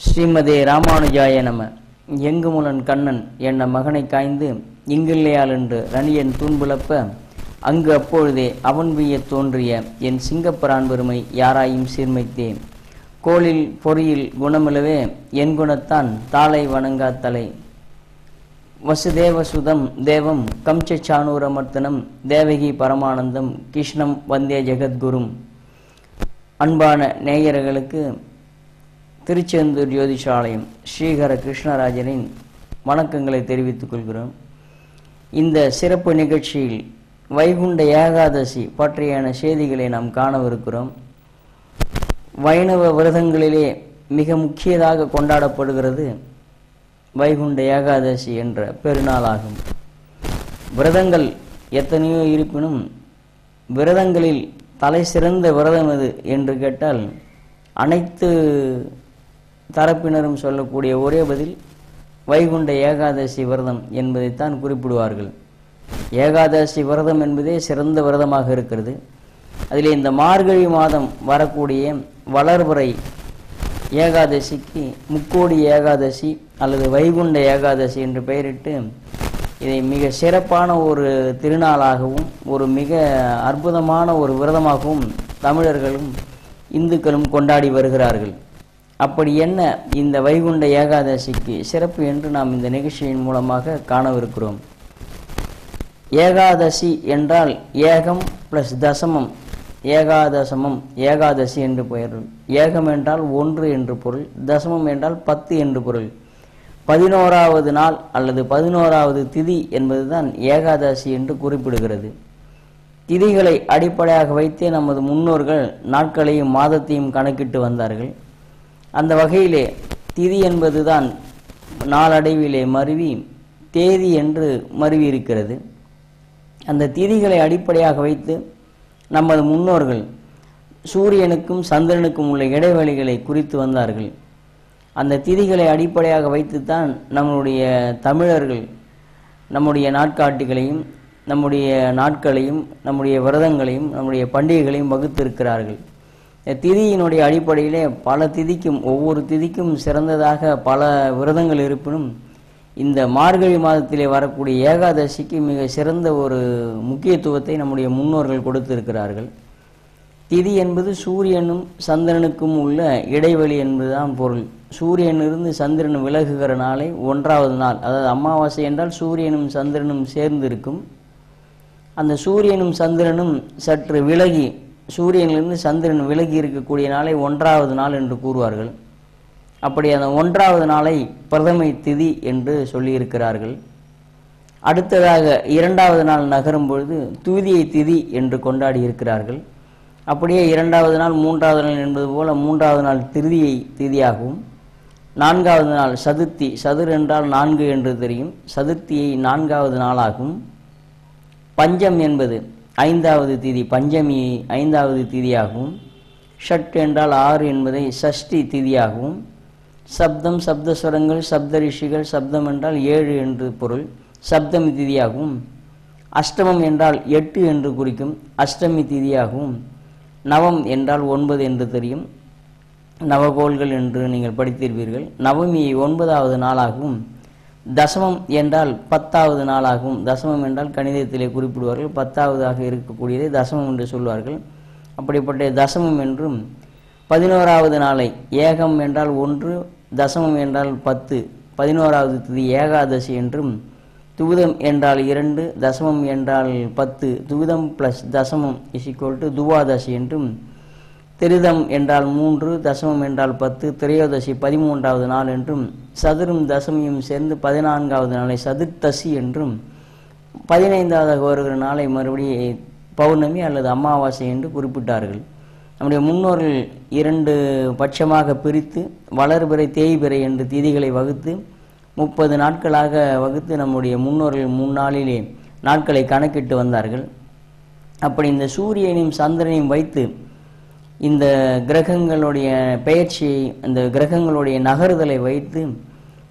ஸ்ரீமதே ராமானுஜாய நம. எங்குமுலன் கண்ணன் என்ன மகனை காய்ந்து இங்கில்லையால் என்று ரணியன் தூண்புலப்ப அங்கு அப்பொழுதே அவன் வீய தோன்றிய என் சிங்கப்பரான் பெருமை யாராயும் சீர்மைத்தேன். கோளில் பொறியில் குணமிலவே என் குணத்தான் தாளை வணங்காத்தலை. வசுதேவசுதம் தேவம் கம்சானூரமர்த்தனம் தேவகி பரமானந்தம் கிருஷ்ணம் வந்தே ஜெகத்குரும். அன்பான நேயர்களுக்கு திருச்செந்தூர் ஜோதிஷாலயம் ஸ்ரீஹர கிருஷ்ணராஜனின் வணக்கங்களை தெரிவித்துக் கொள்கிறோம். இந்த சிறப்பு நிகழ்ச்சியில் வைகுண்ட ஏகாதசி பற்றியான செய்திகளை நாம் காணவிருக்கிறோம். வைணவ விரதங்களிலே மிக முக்கியதாக கொண்டாடப்படுகிறது வைகுண்ட ஏகாதசி என்ற பெருநாளாகும். விரதங்கள் எத்தனையோ இருப்பினும் விரதங்களில் தலை சிறந்த விரதம் எது என்று கேட்டால் அனைத்து தரப்பினரும் சொல்லக்கூடிய ஒரே பதில் வைகுண்ட ஏகாதசி விரதம் என்பதைத்தான் குறிப்பிடுவார்கள். ஏகாதசி விரதம் என்பதே சிறந்த விரதமாக இருக்கிறது. அதில் இந்த மார்கழி மாதம் வரக்கூடிய வளர்பிறை ஏகாதசிக்கு முக்கோடி ஏகாதசி அல்லது வைகுண்ட ஏகாதசி என்று பெயரிட்டு இதை மிக சிறப்பான ஒரு திருநாளாகவும் ஒரு மிக அற்புதமான ஒரு விரதமாகவும் தமிழர்களும் இந்துக்களும் கொண்டாடி வருகிறார்கள். அப்படி என்ன இந்த வைகுண்ட ஏகாதசிக்கு சிறப்பு என்று நாம் இந்த நிகழ்ச்சியின் மூலமாக காணவிருக்கிறோம். ஏகாதசி என்றால் ஏகம் பிளஸ் தசமம், ஏகாதசமம் ஏகாதசி என்று பொருள். ஏகம் என்றால் 1 என்று பொருள், தசமம் என்றால் 10 என்று பொருள். 11வது நாள் அல்லது 11வது திதி என்பதுதான் ஏகாதசி என்று குறிப்பிடுகிறது. திதிகளை அடிப்படையாக வைத்தே நமது முன்னோர்கள் நாட்களையும் மாதத்தையும் கணக்கிட்டு வந்தார்கள். அந்த வகையிலே திதி என்பதுதான் நாளடைவிலே மருவி தேதி என்று மருவி இருக்கிறது. அந்த திதிகளை அடிப்படையாக வைத்து நமது முன்னோர்கள் சூரியனுக்கும் சந்திரனுக்கும் உள்ள இடைவெளிகளை குறித்து வந்தார்கள். அந்த திதிகளை அடிப்படையாக வைத்துத்தான் நம்முடைய தமிழர்கள் நம்முடைய நாட்காட்டிகளையும் நம்முடைய நாட்களையும் நம்முடைய விரதங்களையும் நம்முடைய பண்டிகைகளையும் வகுத்திருக்கிறார்கள். திதியினுடைய அடிப்படையிலே பல திதிக்கும் ஒவ்வொரு திதிக்கும் சிறந்ததாக பல விரதங்கள் இருப்பினும் இந்த மார்கழி மாதத்திலே வரக்கூடிய ஏகாதசிக்கு மிக சிறந்த ஒரு முக்கியத்துவத்தை நம்முடைய முன்னோர்கள் கொடுத்திருக்கிறார்கள். திதி என்பது சூரியனும் சந்திரனுக்கும் உள்ள இடைவெளி என்பதுதான் பொருள். சூரியனிலிருந்து சந்திரன் விலகுகிற நாளை 1வது நாள், அதாவது அமாவாசை என்றால் சூரியனும் சந்திரனும் சேர்ந்து இருக்கும். அந்த சூரியனும் சந்திரனும் சற்று விலகி சூரியனிலிருந்து சந்திரன் விலகி இருக்கக்கூடிய நாளை 1வது நாள் என்று கூறுவார்கள். அப்படி அந்த 1வது நாளை பிரதமை திதி என்று சொல்லியிருக்கிறார்கள். அடுத்ததாக 2வது நாள் நகரும் பொழுது துவிதியை திதி என்று கொண்டாடி இருக்கிறார்கள். அப்படியே 2வது நாள் 3வது நாள் என்பது போல 3வது நாள் திருதியை திதியாகவும் 4வது நாள் சதுர்த்தி, சதுர் என்றால் 4 என்று தெரியும், சதுர்த்தியை 4வது நாளாகவும், பஞ்சம் என்பது 5வது திதி, பஞ்சமி 5வது திதியாகவும், ஷட் என்றால் 6 என்பதை சஷ்டி திதியாகவும், சப்தம் சப்தஸ்வரங்கள் சப்த ரிஷிகள் சப்தம் என்றால் 7 என்று பொருள், சப்தமி திதியாகவும், அஷ்டமம் என்றால் 8 என்று குறிக்கும், அஷ்டமி திதியாகவும், நவம் என்றால் 9 என்று தெரியும், நவகோள்கள் என்று நீங்கள் படித்திருப்பீர்கள். நவமியை 9வது நாளாகவும், தசமம் என்றால் 10வது நாளாகவும், தசமம் என்றால் கணிதத்திலே குறிப்பிடுவார்கள், 10வதாக இருக்கக்கூடியதை தசமம் என்று சொல்வார்கள். அப்படிப்பட்ட தசமம் என்றும் 11வது நாளை ஏகம் என்றால் 1, தசமம் என்றால் 10, 11வது திதி ஏகாதசி என்றும், துவிதம் என்றால் 2, தசமம் என்றால் 10, துவிதம் பிளஸ் தசமம் = துவாதசி என்றும், திரிதம் என்றால் 3, தசமம் என்றால் 10, திரையோதசி 13வது நாள் என்றும், சதுரும் தசமியும் சேர்ந்து 14வது நாளை சதுர்த்தசி என்றும், 15வது வருகிற நாளை மறுபடியும் பௌர்ணமி அல்லது அமாவாசை என்று குறிப்பிட்டார்கள். நம்முடைய முன்னோர்கள் 2 பட்சமாக பிரித்து வளர்பிறை தேய்பிறை என்று திதிகளை வகுத்து 30 நாட்களாக வகுத்து நம்முடைய முன்னோர்கள் 3 நாளிலே நாட்களை கணக்கிட்டு வந்தார்கள். அப்படி இந்த சூரியனையும் சந்திரனையும் வைத்து இந்த கிரகங்களுடைய பெயர்ச்சியை, இந்த கிரகங்களுடைய நகருதலை வைத்து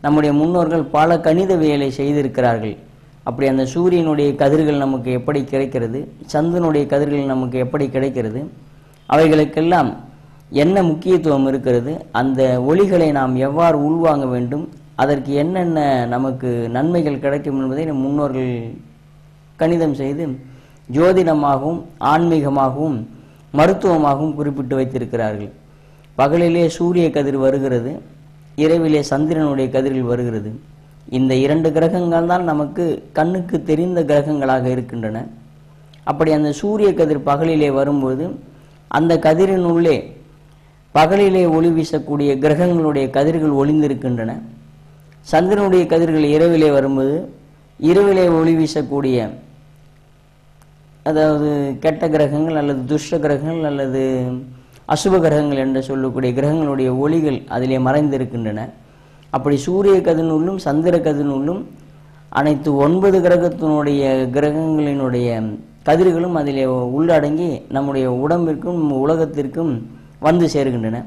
நம்முடைய முன்னோர்கள் பல கணிதவியலை செய்திருக்கிறார்கள். அப்படி அந்த சூரியனுடைய கதிர்கள் நமக்கு எப்படி கிடைக்கிறது, சந்திரனுடைய கதிர்கள் நமக்கு எப்படி கிடைக்கிறது, அவைகளுக்கெல்லாம் என்ன முக்கியத்துவம் இருக்கிறது, அந்த ஒளிகளை நாம் எவ்வாறு உள்வாங்க வேண்டும், அதற்கு என்னென்ன நமக்கு நன்மைகள் கிடைக்கும் என்பதை நம் முன்னோர்கள் கணிதம் செய்து ஜோதிடமாகவும் ஆன்மீகமாகவும் மருத்துவமாகவும் குறிப்பிட்டு வைத்திருக்கிறார்கள். பகலிலே சூரிய கதிர் வருகிறது, இரவிலே சந்திரனுடைய கதிரில் வருகிறது. இந்த 2 கிரகங்கள் தான் நமக்கு கண்ணுக்கு தெரிந்த கிரகங்களாக இருக்கின்றன. அப்படி அந்த சூரிய கதிர் பகலிலே வரும்போது அந்த கதிரின் உள்ளே பகலிலே ஒளி வீசக்கூடிய கிரகங்களுடைய கதிர்கள் ஒளிந்திருக்கின்றன. சந்திரனுடைய கதிர்கள் இரவிலே வரும்போது இரவிலே ஒளி வீசக்கூடிய, அதாவது கெட்ட கிரகங்கள் அல்லது துஷ்ட கிரகங்கள் அல்லது அசுப கிரகங்கள் என்று சொல்லக்கூடிய கிரகங்களுடைய ஒளிகள் அதிலே மறைந்திருக்கின்றன. அப்படி சூரிய கதிரினுள்ளும் சந்திர கதிரினுள்ளும் அனைத்து 9 கிரகங்களினுடைய கதிர்களும் அதிலே உள்ளடங்கி நம்முடைய உடம்பிற்கும் உலகத்திற்கும் வந்து சேர்கின்றன.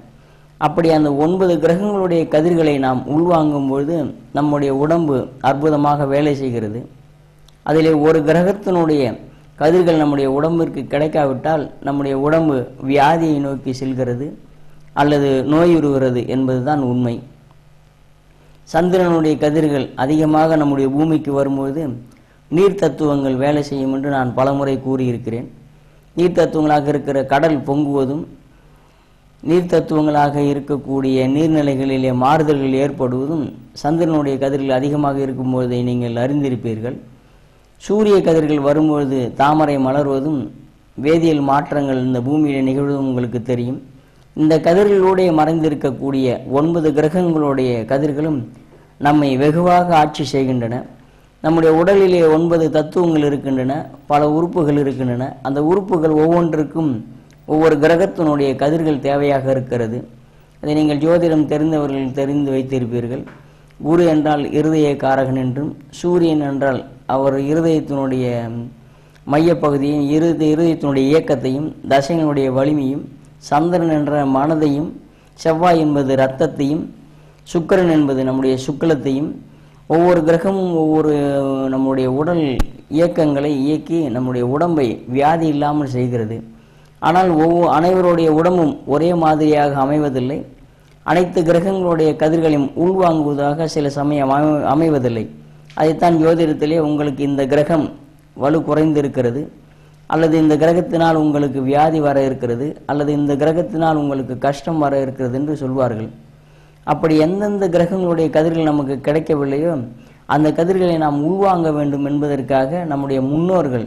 அப்படி அந்த 9 கிரகங்களுடைய கதிர்களை நாம் உள்வாங்கும் பொழுது நம்முடைய உடம்பு அற்புதமாக வேலை செய்கிறது. அதிலே ஒரு கிரகத்தினுடைய கதிர்கள் நம்முடைய உடம்பிற்கு கிடைக்காவிட்டால் நம்முடைய உடம்பு வியாதியை நோக்கி செல்கிறது அல்லது நோயுறுகிறது என்பதுதான் உண்மை. சந்திரனுடைய கதிர்கள் அதிகமாக நம்முடைய பூமிக்கு வரும்போது நீர் தத்துவங்கள் வேலை செய்யும் என்று நான் பலமுறை கூறியிருக்கிறேன். நீர் தத்துவங்களாக இருக்கிற கடல் பொங்குவதும் நீர் தத்துவங்களாக இருக்கக்கூடிய நீர்நிலைகளிலே மாறுதல்கள் ஏற்படுவதும் சந்திரனுடைய கதிர்கள் அதிகமாக இருக்கும்போதை நீங்கள் அறிந்திருப்பீர்கள். சூரிய கதிர்கள் வரும்பொழுது தாமரை மலர்வதும் வேதியியல் மாற்றங்கள் இந்த பூமியிலே நிகழ்வதும் உங்களுக்கு தெரியும். இந்த கதிர்களோடைய மறைந்திருக்கக்கூடிய 9 கிரகங்களுடைய கதிர்களும் நம்மை வெகுவாக ஆட்சி செய்கின்றன. நம்முடைய உடலிலே 9 தத்துவங்கள் இருக்கின்றன, பல உறுப்புகள் இருக்கின்றன. அந்த உறுப்புகள் ஒவ்வொன்றுக்கும் ஒவ்வொரு கிரகத்தினுடைய கதிர்கள் தேவையாக இருக்கிறது. அதை நீங்கள் ஜோதிடம் தெரிந்தவர்கள் தெரிந்து வைத்திருப்பீர்கள். குரு என்றால் இருதய காரகன் என்றும், சூரியன் என்றால் அவர் இருதயத்தினுடைய மையப்பகுதியும் இருதயத்தினுடைய இயக்கத்தையும் தசையினுடைய வலிமையும், சந்திரன் என்ற மனதையும், செவ்வாய் என்பது இரத்தத்தையும், சுக்கிரன் என்பது நம்முடைய சுக்லத்தையும், ஒவ்வொரு கிரகமும் ஒவ்வொரு நம்முடைய உடல் இயக்கங்களை இயக்கி நம்முடைய உடம்பை வியாதி இல்லாமல் செய்கிறது. ஆனால் அனைவருடைய உடம்பும் ஒரே மாதிரியாக அமைவதில்லை. அனைத்து கிரகங்களுடைய கதிர்களையும் உள்வாங்குவதாக சில சமயம் அமைவதில்லை. அதைத்தான் ஜோதிடத்திலே உங்களுக்கு இந்த கிரகம் வலு குறைந்திருக்கிறது, அல்லது இந்த கிரகத்தினால் உங்களுக்கு வியாதி வர இருக்கிறது, அல்லது இந்த கிரகத்தினால் உங்களுக்கு கஷ்டம் வர இருக்கிறது என்று சொல்வார்கள். அப்படி எந்தெந்த கிரகங்களுடைய கதிர்கள் நமக்கு கிடைக்கவில்லையோ அந்த கதிர்களை நாம் உள்வாங்க வேண்டும் என்பதற்காக நம்முடைய முன்னோர்கள்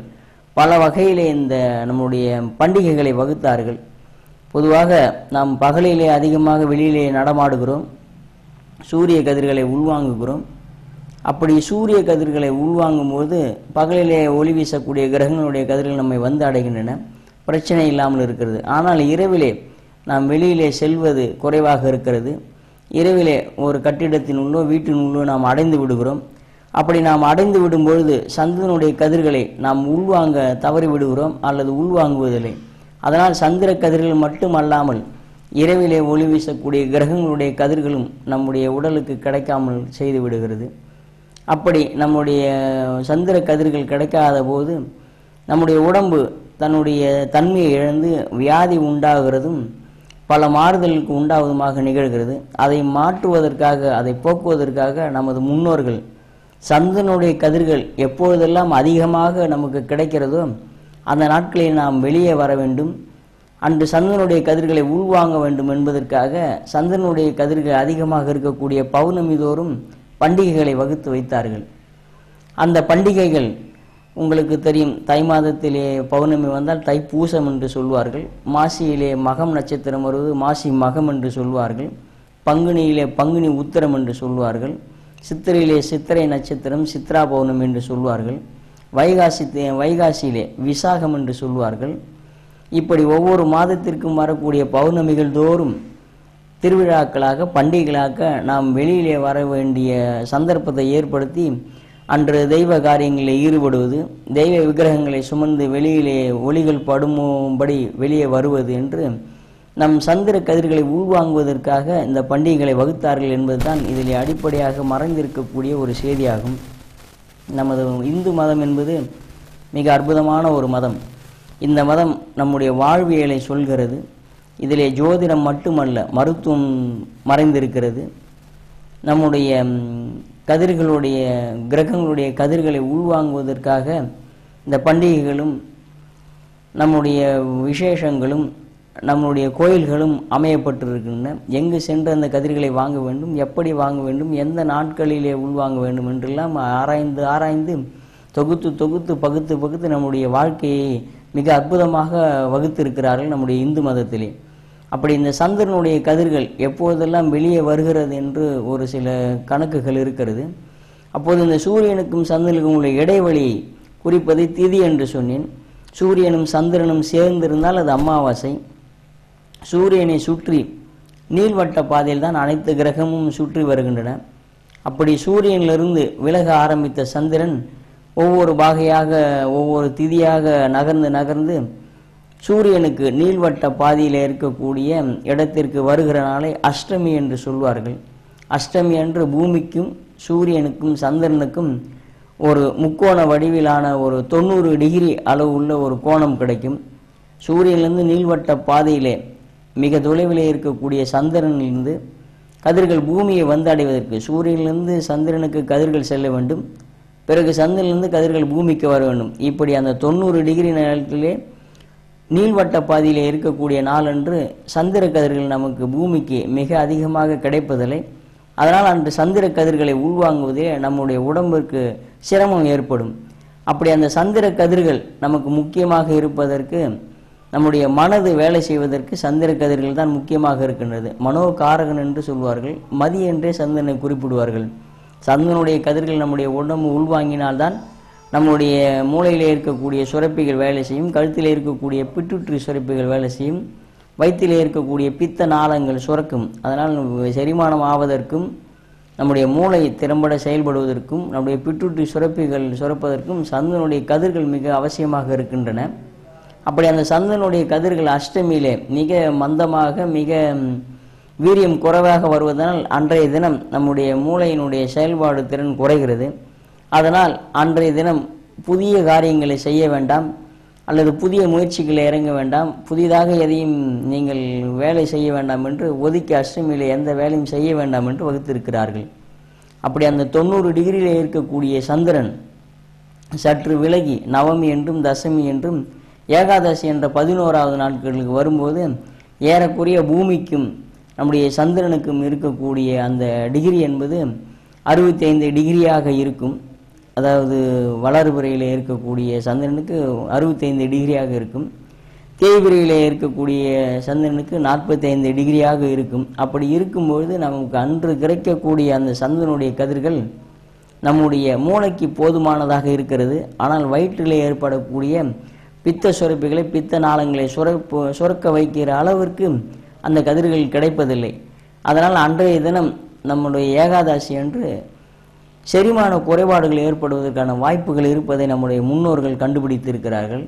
பல வகையிலே இந்த நம்முடைய பண்டிகைகளை வகுத்தார்கள். பொதுவாக நாம் பகலிலே அதிகமாக வெளியிலே நடமாடுகிறோம், சூரிய கதிர்களை உள்வாங்குகிறோம். அப்படி சூரிய கதிர்களை உள்வாங்கும் போது பகலிலே ஒளி வீசக்கூடிய கிரகங்களுடைய கதிர்கள் நம்மை வந்து அடைகின்றன, பிரச்சனை இல்லாமல் இருக்கிறது. ஆனால் இரவிலே நாம் வெளியிலே செல்வது குறைவாக இருக்கிறது. இரவிலே ஒரு கட்டிடத்தினுள்ளோ வீட்டினுள்ளோ நாம் அடைந்து விடுகிறோம். அப்படி நாம் அடைந்து விடும் பொழுது சந்திரனுடைய கதிர்களை நாம் உள்வாங்க தவறி விடுகிறோம் அல்லது உள்வாங்குவதில்லை. அதனால் சந்திர கதிர்கள் மட்டுமல்லாமல் இரவிலே ஒளி வீசக்கூடிய கிரகங்களுடைய கதிர்களும் நம்முடைய உடலுக்கு கிடைக்காமல் செய்து விடுகிறது. அப்படி நம்முடைய சந்திர கதிர்கள் கிடைக்காத போது நம்முடைய உடம்பு தன்னுடைய தன்மையை இழந்து வியாதி உண்டாகிறதும் பல மாறுதலுக்கு உண்டாவதுமாக நிகழ்கிறது. அதை மாற்றுவதற்காக, அதை போக்குவதற்காக நமது முன்னோர்கள் சந்திரனுடைய கதிர்கள் எப்பொழுதெல்லாம் அதிகமாக நமக்கு கிடைக்கிறதோ அந்த நாட்களில் நாம் வெளியே வர வேண்டும், அன்று சந்திரனுடைய கதிர்களை உள்வாங்க வேண்டும் என்பதற்காக சந்திரனுடைய கதிர்கள் அதிகமாக இருக்கக்கூடிய பௌர்ணமி தோறும் பண்டிகைகளை வகுத்து வைத்தார்கள். அந்த பண்டிகைகள் உங்களுக்கு தெரியும். தை மாதத்திலே பௌர்ணமி வந்தால் தைப்பூசம் என்று சொல்வார்கள். மாசியிலே மகம் நட்சத்திரம் வருவது மாசி மகம் என்று சொல்வார்கள். பங்குனியிலே பங்குனி உத்திரம் என்று சொல்வார்கள். சித்திரையிலே சித்திரை நட்சத்திரம் சித்ரா பௌர்ணமி என்று சொல்வார்கள். வைகாசியிலே விசாகம் என்று சொல்வார்கள். இப்படி ஒவ்வொரு மாதத்திற்கும் வரக்கூடிய பௌர்ணமிகள் தோறும் திருவிழாக்களாக, பண்டிகைகளாக நாம் வெளியிலே வர வேண்டிய சந்தர்ப்பத்தை ஏற்படுத்தி அன்று தெய்வ காரியங்களில் ஈடுபடுவது, தெய்வ விக்கிரகங்களை சுமந்து வெளியிலே ஒளிகள் படும்படி வெளியே வருவது என்று நம் சந்திர கதிர்களை உள்வாங்குவதற்காக இந்த பண்டிகைகளை வகுத்தார்கள் என்பதுதான் இதில் அடிப்படையாக மறைந்திருக்கக்கூடிய ஒரு செய்தியாகும். நமது இந்து மதம் என்பது மிக அற்புதமான ஒரு மதம். இந்த மதம் நம்முடைய வாழ்வியலை சொல்கிறது. இதிலே ஜோதிடம் மட்டுமல்ல, மருத்துவம் மறைந்திருக்கிறது. நம்முடைய கதிர்களுடைய கிரகங்களுடைய கதிர்களை உள்வாங்குவதற்காக இந்த பண்டிகைகளும் நம்முடைய விசேஷங்களும் நம்முடைய கோயில்களும் அமையப்பட்டிருக்கின்றன. எங்கு சென்று அந்த கதிர்களை வாங்க வேண்டும், எப்படி வாங்க வேண்டும், எந்த நாட்களிலே உள்வாங்க வேண்டும் என்றெல்லாம் ஆராய்ந்து ஆராய்ந்து தொகுத்து தொகுத்து பகுத்து பகுத்து நம்முடைய வாழ்க்கையை மிக அற்புதமாக வகுத்திருக்கிறார்கள் நம்முடைய இந்து மதத்திலே. அப்படி இந்த சந்திரனுடைய கதிர்கள் எப்போதெல்லாம் வெளியே வருகிறது என்று ஒரு சில கணக்குகள் இருக்கிறது. அப்போது இந்த சூரியனுக்கும் சந்திரனுக்கும் உள்ள இடைவெளியை குறிப்பதை திதி என்று சொன்னேன். சூரியனும் சந்திரனும் சேர்ந்திருந்தால் அது அமாவாசை. சூரியனை சுற்றி நீள்வட்ட பாதையில் தான் அனைத்து கிரகமும் சுற்றி வருகின்றன. அப்படி சூரியனிலிருந்து விலக ஆரம்பித்த சந்திரன் ஒவ்வொரு பாகையாக ஒவ்வொரு திதியாக நகர்ந்து நகர்ந்து சூரியனுக்கு நீள்வட்ட பாதையில் இருக்கக்கூடிய இடத்திற்கு வருகிற நாளை அஷ்டமி என்று சொல்வார்கள். அஷ்டமி அன்று பூமிக்கும் சூரியனுக்கும் சந்திரனுக்கும் ஒரு முக்கோண வடிவிலான ஒரு 90 டிகிரி அளவு உள்ள ஒரு கோணம் கிடைக்கும். சூரியனிலிருந்து நீள்வட்ட பாதையிலே மிக தொலைவிலே இருக்கக்கூடிய சந்திரனிலிருந்து கதிர்கள் பூமியை வந்தடைவதற்கு சூரியனிலிருந்து சந்திரனுக்கு கதிர்கள் செல்ல வேண்டும், பிறகு சந்திரனிலிருந்து கதிர்கள் பூமிக்கு வர வேண்டும். இப்படி அந்த 90 டிகிரி நேரத்திலே நீள்வட்ட பாதையிலே இருக்கக்கூடிய நாளன்று சந்திர கதிர்கள் நமக்கு பூமிக்கு மிக அதிகமாக கிடைப்பதில்லை. அதனால் அன்று சந்திர கதிர்களை உள்வாங்குவதே நம்முடைய உடம்பிற்கு சிரமம் ஏற்படும். அப்படி அந்த சந்திர கதிர்கள் நமக்கு முக்கியமாக இருப்பதற்கு, நம்முடைய மனது வேலை செய்வதற்கு சந்திர கதிர்கள் தான் முக்கியமாக இருக்கின்றது. மனோகாரகன் என்று சொல்வார்கள், மதி என்றே சந்திரனை குறிப்பிடுவார்கள். சந்திரனுடைய கதிர்கள் நம்முடைய உடம்பு உள்வாங்கினால்தான் நம்முடைய மூளையிலே இருக்கக்கூடிய சுரப்பிகள் வேலை செய்யும், கழுத்திலே இருக்கக்கூடிய பிட்டுட்ரி சுரப்பிகள் வேலை செய்யும், வயிற்றிலே இருக்கக்கூடிய பித்த நாளங்கள் சுரக்கும். அதனால் செரிமானம் ஆவதற்கும் நம்முடைய மூளை திறம்பட செயல்படுவதற்கும் நம்முடைய பிட்டுட்ரி சுரப்பிகள் சுரப்பதற்கும் சந்திரனுடைய கதிர்கள் மிக அவசியமாக இருக்கின்றன. அப்படி அந்த சந்திரனுடைய கதிர்கள் அஷ்டமியிலே மிக மந்தமாக மிக வீரியம் குறைவாக வருவதனால் அன்றைய தினம் நம்முடைய மூளையினுடைய செயல்பாடு திறன் குறைகிறது. அதனால் அன்றைய தினம் புதிய காரியங்களை செய்ய வேண்டாம், அல்லது புதிய முயற்சிகளை இறங்க வேண்டாம், புதிதாக எதையும் நீங்கள் வேலை செய்ய வேண்டாம் என்று ஒதுக்கி அஷ்டமியிலே எந்த வேலையும் செய்ய வேண்டாம் என்று வகுத்திருக்கிறார்கள். அப்படி அந்த 90 டிகிரியிலே இருக்கக்கூடிய சந்திரன் சற்று விலகி நவமி என்றும் தசமி என்றும் ஏகாதசி என்ற 11வது நாட்களுக்கு வரும்போது ஏறக்குறைய பூமிக்கும் நம்முடைய சந்திரனுக்கும் இருக்கக்கூடிய அந்த டிகிரி என்பது 65 டிகிரியாக இருக்கும். அதாவது வளர்பிறையில் இருக்கக்கூடிய சந்திரனுக்கு 65 டிகிரியாக இருக்கும், தேய்பிறையில் இருக்கக்கூடிய சந்திரனுக்கு 45 டிகிரியாக இருக்கும். அப்படி இருக்கும்பொழுது நமக்கு அன்று கிடைக்கக்கூடிய அந்த சந்திரனுடைய கதிர்கள் நம்முடைய மூளைக்கு போதுமானதாக இருக்கிறது. ஆனால் வயிற்றிலே ஏற்படக்கூடிய பித்த சுரப்பிகளை பித்த நாளங்களை சுரக்க வைக்கிற அளவிற்கு அந்த கதிர்கள் கிடைப்பதில்லை. அதனால் அன்றைய தினம் நம்முடைய ஏகாதசி அன்று செரிமான குறைபாடுகள் ஏற்படுவதற்கான வாய்ப்புகள் இருப்பதை நம்முடைய முன்னோர்கள் கண்டுபிடித்திருக்கிறார்கள்.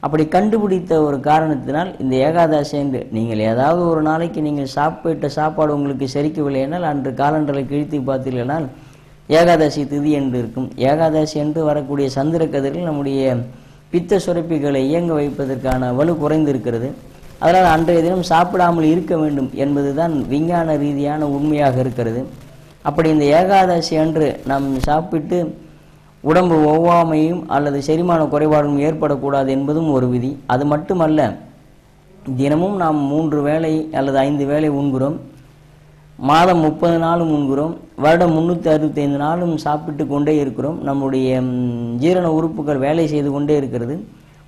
அப்படி கண்டுபிடித்த ஒரு காரணத்தினால் இந்த ஏகாதசி என்று நீங்கள் ஏதாவது ஒரு நாளைக்கு நீங்கள் சாப்பிட்ட சாப்பாடு உங்களுக்கு செரிக்கவில்லை என்றால் அன்று காலண்டரை கிழித்து பார்த்தீர்களால் ஏகாதசி திதி என்று இருக்கும். ஏகாதசி என்று வரக்கூடிய சந்திர கதிர்கள் நம்முடைய பித்த சுரப்பிகளை இயங்க வைப்பதற்கான வலு குறைந்திருக்கிறது. அதனால் அன்றைய தினம் சாப்பிடாமல் இருக்க வேண்டும் என்பதுதான் விஞ்ஞான ரீதியான உண்மையாக இருக்கிறது. அப்படி இந்த ஏகாதசி அன்று நாம் சாப்பிட்டு உடம்பு ஒவ்வாமையும் அல்லது செரிமான குறைபாடும் ஏற்படக்கூடாது என்பதும் ஒரு விதி. அது மட்டுமல்ல, தினமும் நாம் 3 வேளை அல்லது 5 வேளை உண்கிறோம், மாதம் 30 நாளும் உண்கிறோம், வருடம் 365 நாளும் சாப்பிட்டு கொண்டே இருக்கிறோம். நம்முடைய ஜீரண உறுப்புகள் வேலை செய்து கொண்டே இருக்கிறது,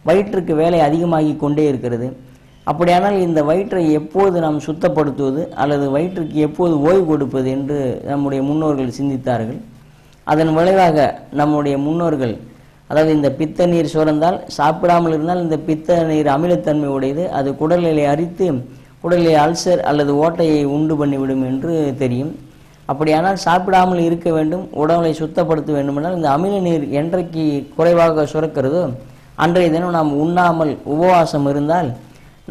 வயிற்றுக்கு வேலை அதிகமாகி கொண்டே இருக்கிறது. அப்படியானால் இந்த வயிற்றை எப்போது நாம் சுத்தப்படுத்துவது அல்லது வயிற்றுக்கு எப்போது ஓய்வு கொடுப்பது என்று நம்முடைய முன்னோர்கள் சிந்தித்தார்கள். அதன் விளைவாக நம்முடைய முன்னோர்கள், அதாவது இந்த பித்த நீர் சுரந்தால் சாப்பிடாமல் இருந்தால் இந்த பித்த நீர் அமிலத்தன்மை உடையது, அது குடலிலே அரித்து குடலிலே அல்சர் அல்லது ஓட்டையை உண்டு பண்ணிவிடும் என்று தெரியும். அப்படியானால் சாப்பிடாமல் இருக்க வேண்டும், உடலை சுத்தப்படுத்த வேண்டுமென்றால் இந்த அமில நீர் என்றைக்கு குறைவாக சுரக்கிறதோ அன்றைய தினம் நாம் உண்ணாமல் உபவாசம் இருந்தால்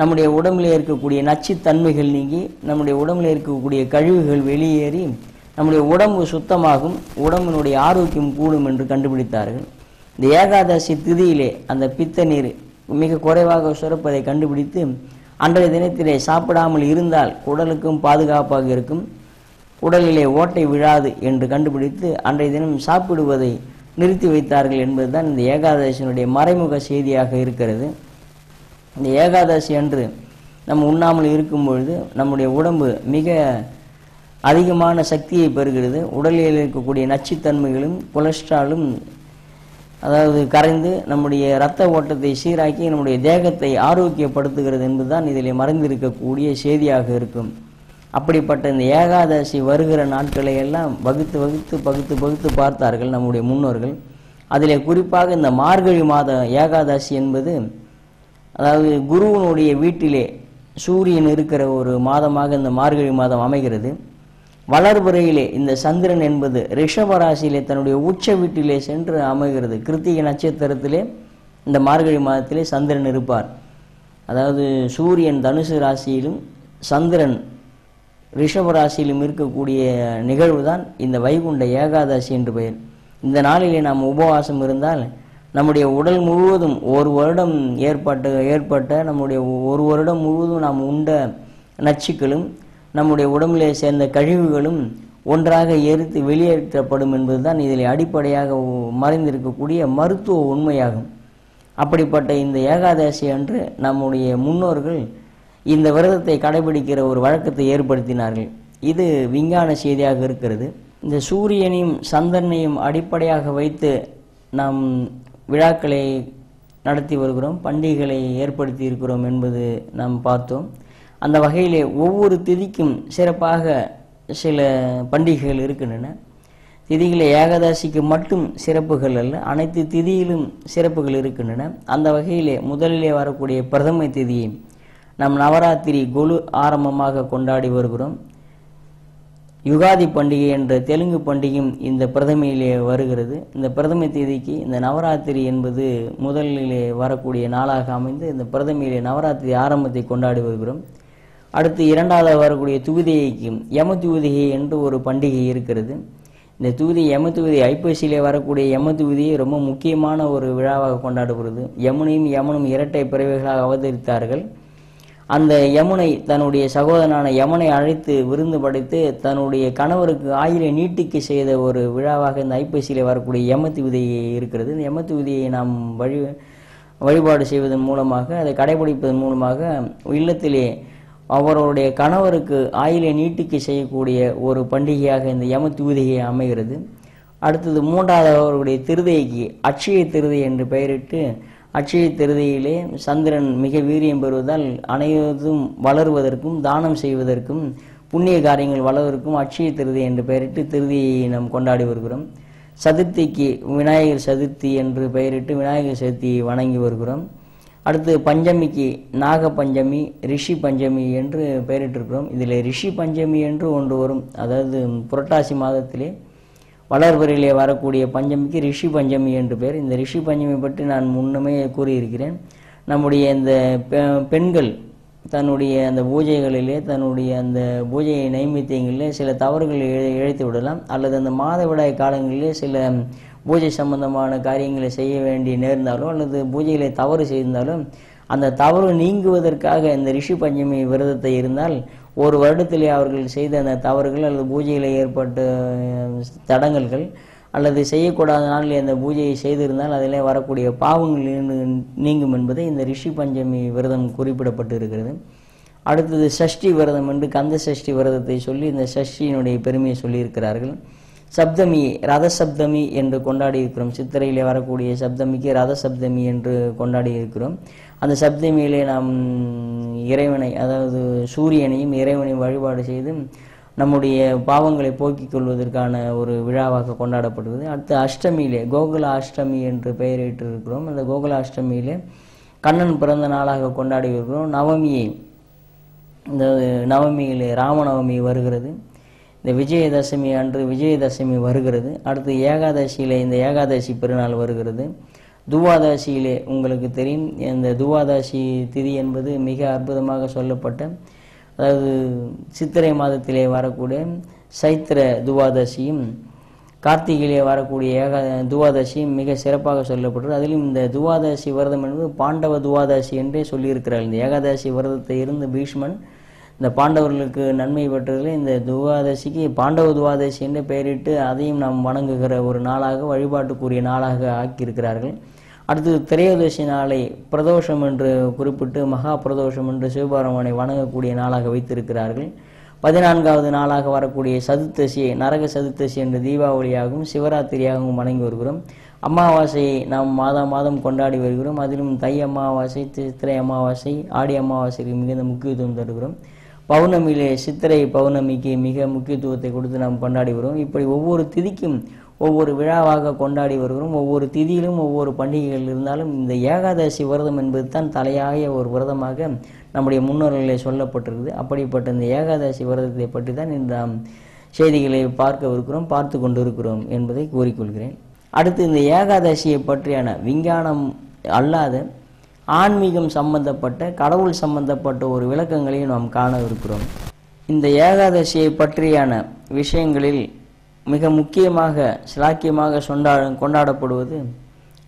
நம்முடைய உடம்பில் இருக்கக்கூடிய நச்சுத்தன்மைகள் நீங்கி நம்முடைய உடம்பில் இருக்கக்கூடிய கழிவுகள் வெளியேறி நம்முடைய உடம்பு சுத்தமாகும், உடம்பினுடைய ஆரோக்கியம் கூடும் என்று கண்டுபிடித்தார்கள். இந்த ஏகாதசி திதியிலே அந்த பித்த நீர் மிக குறைவாக சுரப்பதை கண்டுபிடித்து அன்றைய தினத்திலே சாப்பிடாமல் இருந்தால் குடலுக்கும் பாதுகாப்பாக இருக்கும், உடலிலே ஓட்டை விழாது என்று கண்டுபிடித்து அன்றைய தினம் சாப்பிடுவதை நிறுத்தி வைத்தார்கள் என்பதுதான் இந்த ஏகாதசியினுடைய மறைமுக செய்தியாக இருக்கிறது. இந்த ஏகாதசி அன்று நம்ம உண்ணாமல் இருக்கும் பொழுது நம்முடைய உடம்பு மிக அதிகமான சக்தியை பெறுகிறது. உடலில் இருக்கக்கூடிய நச்சுத்தன்மைகளும் கொலஸ்ட்ராலும் அதாவது கரைந்து நம்முடைய இரத்த ஓட்டத்தை சீராக்கி நம்முடைய தேகத்தை ஆரோக்கியப்படுத்துகிறது என்பதுதான் இதில் மறைந்திருக்கக்கூடிய செய்தியாக இருக்கும். அப்படிப்பட்ட இந்த ஏகாதசி வருகிற நாட்களை எல்லாம் பகுத்து பார்த்தார்கள் நம்முடைய முன்னோர்கள். அதிலே குறிப்பாக இந்த மார்கழி மாத ஏகாதசி என்பது அதாவது குருவனுடைய வீட்டிலே சூரியன் இருக்கிற ஒரு மாதமாக இந்த மார்கழி மாதம் அமைகிறது. வளர்பிறையிலே இந்த சந்திரன் என்பது ரிஷபராசியிலே தன்னுடைய உச்ச வீட்டிலே சென்று அமைகிறது. கிருத்திகை நட்சத்திரத்திலே இந்த மார்கழி மாதத்திலே சந்திரன் இருப்பார். அதாவது சூரியன் தனுசு ராசியிலும் சந்திரன் ரிஷபராசியிலும் இருக்கக்கூடிய நிகழ்வு தான் இந்த வைகுண்ட ஏகாதசி என்று பெயர். இந்த நாளிலே நாம் உபவாசம் இருந்தால் நம்முடைய உடல் முழுவதும் ஒரு வருடம் ஏற்பட்ட நம்முடைய ஒரு வருடம் முழுவதும் நாம் உண்ட நச்சுக்களும் நம்முடைய உடம்பிலே சேர்ந்த கழிவுகளும் ஒன்றாக எரித்து வெளியேற்றப்படும் என்பதுதான் இதில் அடிப்படையாக மறைந்திருக்கக்கூடிய மருத்துவ உண்மையாகும். அப்படிப்பட்ட இந்த ஏகாதசி அன்று நம்முடைய முன்னோர்கள் இந்த விரதத்தை கடைபிடிக்கிற ஒரு வழக்கத்தை ஏற்படுத்தினார்கள். இது விஞ்ஞான செய்தியாக இருக்கிறது. இந்த சூரியனையும் சந்திரனையும் அடிப்படையாக வைத்து நாம் விழாக்களை நடத்தி வருகிறோம், பண்டிகைகளை ஏற்படுத்தி இருக்கிறோம் என்பது நாம் பார்த்தோம். அந்த வகையிலே ஒவ்வொரு திதிக்கும் சிறப்பாக சில பண்டிகைகள் இருக்கின்றன. திதிகளை ஏகாதசிக்கு மட்டும் சிறப்புகள் அல்ல, அனைத்து திதியிலும் சிறப்புகள் இருக்கின்றன. அந்த வகையிலே முதலிலே வரக்கூடிய பிரதம திதியை நாம் நவராத்திரி கொலு ஆரம்பமாக கொண்டாடி வருகிறோம். யுகாதி பண்டிகை என்ற தெலுங்கு பண்டிகையும் இந்த பிரதமையிலே வருகிறது. இந்த பிரதம தேதிக்கு இந்த நவராத்திரி என்பது முதலிலே வரக்கூடிய நாளாக அமைந்து இந்த பிரதமையிலே நவராத்திரி ஆரம்பத்தை கொண்டாடி வருகிறோம். அடுத்து இரண்டாவது வரக்கூடிய துவிதைக்கு யம துவிதிகை என்று ஒரு பண்டிகை இருக்கிறது. இந்த துவிதை யம துவிதை ஐப்பசியிலே வரக்கூடிய யம துவிதியை ரொம்ப முக்கியமான ஒரு விழாவாக கொண்டாடப்படுகிறது. யமுனையும் யமனும் இரட்டை பிறவைகளாக அவதரித்தார்கள். அந்த யமுனை தன்னுடைய சகோதரனான யமனை அழைத்து விருந்து படைத்து தன்னுடைய கணவருக்கு ஆயுளை நீட்டிக்க செய்த ஒரு விழாவாக இந்த ஐப்பசியிலே வரக்கூடிய யமத்து விதையை இருக்கிறது. இந்த யமத்து விதையை நாம் வழிபாடு செய்வதன் மூலமாக அதை கடைபிடிப்பதன் மூலமாக இல்லத்திலே அவருடைய கணவருக்கு ஆயுளை நீட்டிக்க செய்யக்கூடிய ஒரு பண்டிகையாக இந்த யமத்து விதையை அமைகிறது. அடுத்தது மூன்றாவது அவருடைய திருதைக்கு அட்சய திருதை என்று பெயரிட்டு அட்சய திருதியிலே சந்திரன் மிக வீரியம் பெறுவதால் அனைவரும் வளருவதற்கும் தானம் செய்வதற்கும் புண்ணிய காரியங்கள் வளர்வதற்கும் அட்சய திருதி என்று பெயரிட்டு திருதியை நாம் கொண்டாடி வருகிறோம். சதுர்த்திக்கு விநாயகர் சதுர்த்தி என்று பெயரிட்டு விநாயகர் சதுர்த்தியை வணங்கி வருகிறோம். அடுத்து பஞ்சமிக்கு நாக பஞ்சமி, ரிஷி பஞ்சமி என்று பெயரிட்டிருக்கிறோம். இதில் ரிஷி பஞ்சமி என்று ஒன்று வரும். அதாவது புரட்டாசி மாதத்திலே வளர்பிறையிலே வரக்கூடிய பஞ்சமிக்கு ரிஷி பஞ்சமி என்று பெயர். இந்த ரிஷி பஞ்சமி பற்றி நான் முன்னமே கூறியிருக்கிறேன். நம்முடைய இந்த பெண்கள் தன்னுடைய அந்த பூஜைகளிலே தன்னுடைய அந்த பூஜை நைமித்தியங்களிலே சில தவறுகளை இழைத்து விடலாம், அல்லது அந்த மாதவிடாய் காலங்களிலே சில பூஜை சம்பந்தமான காரியங்களை செய்ய வேண்டி நேர்ந்தாலோ அல்லது பூஜைகளை தவறு செய்திருந்தாலும் அந்த தவறு நீங்குவதற்காக இந்த ரிஷி பஞ்சமி விரதத்தை இருந்தால் ஒரு வருடத்திலே அவர்கள் செய்த அந்த தவறுகள் அல்லது பூஜையில் ஏற்பட்ட தடங்கல்கள் அல்லது செய்யக்கூடாத நாளில் அந்த பூஜையை செய்திருந்தால் அதிலே வரக்கூடிய பாவங்கள் நீங்கும் என்பதை இந்த ரிஷி பஞ்சமி விரதம் குறிப்பிடப்பட்டு இருக்கிறது. அடுத்தது சஷ்டி விரதம் என்று கந்த சஷ்டி விரதத்தை சொல்லி இந்த சஷ்டியினுடைய பெருமையை சொல்லியிருக்கிறார்கள். சப்தமி ரத சப்தமி என்று கொண்டாடி இருக்கிறோம். சித்திரையிலே வரக்கூடிய சப்தமிக்கு ரத சப்தமி என்று கொண்டாடி இருக்கிறோம். அந்த சப்தமியிலே நாம் இறைவனை அதாவது சூரியனையும் இறைவனையும் வழிபாடு செய்து நம்முடைய பாவங்களை போக்கிக் கொள்வதற்கான ஒரு விழாவாக கொண்டாடப்படுகிறது. அடுத்து அஷ்டமியிலே கோகுல அஷ்டமி என்று பெயரிட்டு இருக்கிறோம். அந்த கோகுல அஷ்டமியிலே கண்ணன் பிறந்த நாளாக கொண்டாடி இருக்கிறோம். நவமியை இந்த நவமியிலே ராமநவமி வருகிறது. இந்த விஜயதசமி அன்று விஜயதசமி வருகிறது. அடுத்து ஏகாதசியிலே இந்த ஏகாதசி பெருநாள் வருகிறது. துவாதசியிலே உங்களுக்கு தெரியும், இந்த துவாதசி திதி என்பது மிக அற்புதமாக சொல்லப்பட்ட அதாவது சித்திரை மாதத்திலே வரக்கூடிய சைத்திர துவாதசியும் கார்த்திகையிலே வரக்கூடிய துவாதசி மிக சிறப்பாக சொல்லப்பட்டது. அதிலும் இந்த துவாதசி விரதம் என்பது பாண்டவ துவாதசி என்றே சொல்லியிருக்கிறார். இந்த ஏகாதசி விரதத்தை இருந்து பீஷ்மன் இந்த பாண்டவர்களுக்கு நன்மை பெற்றதில் இந்த துவாதசிக்கு பாண்டவ துவாதசி என்று பெயரிட்டு அதையும் நாம் வணங்குகிற ஒரு நாளாக, வழிபாட்டுக்குரிய நாளாக ஆக்கியிருக்கிறார்கள். அடுத்தது திரையோதசி நாளை பிரதோஷம் என்று குறிப்பிட்டு மகா பிரதோஷம் என்று சிவபெருமானை வணங்கக்கூடிய நாளாக வைத்திருக்கிறார்கள். 14வது நாளாக வரக்கூடிய சதுர்த்தசியை நரக சதுர்த்தசி என்று தீபாவளியாகவும் சிவராத்திரியாகவும் வணங்கி வருகிறோம். அமாவாசையை நாம் மாதம் கொண்டாடி வருகிறோம். அதிலும் தை அமாவாசை, சித்திரை அமாவாசை, ஆடி அமாவாசைக்கு மிகுந்த முக்கியத்துவம் தருகிறோம். பௌர்ணமியிலே சித்திரை பௌர்ணமிக்கு மிக முக்கியத்துவத்தை கொடுத்து நாம் கொண்டாடி வருகிறோம். இப்படி ஒவ்வொரு திதிக்கும் ஒவ்வொரு விழாவாக கொண்டாடி வருகிறோம். ஒவ்வொரு திதியிலும் ஒவ்வொரு பண்டிகைகள் இருந்தாலும் இந்த ஏகாதசி விரதம் என்பது தான் தலையாய ஒரு விரதமாக நம்முடைய முன்னோர்களிலே சொல்லப்பட்டிருக்குது. அப்படிப்பட்ட இந்த ஏகாதசி விரதத்தை பற்றி தான் இந்த செய்திகளை பார்த்து கொண்டு இருக்கிறோம் என்பதை கூறிக்கொள்கிறேன். அடுத்து இந்த ஏகாதசியை பற்றியான விஞ்ஞானம் அல்லாத ஆன்மீகம் சம்பந்தப்பட்ட, கடவுள் சம்பந்தப்பட்ட ஒரு விளக்கங்களையும் நாம் காண இருக்கிறோம். இந்த ஏகாதசியை பற்றியான விஷயங்களில் மிக முக்கியமாக சிலாக்கியமாக கொண்டாடப்படுவது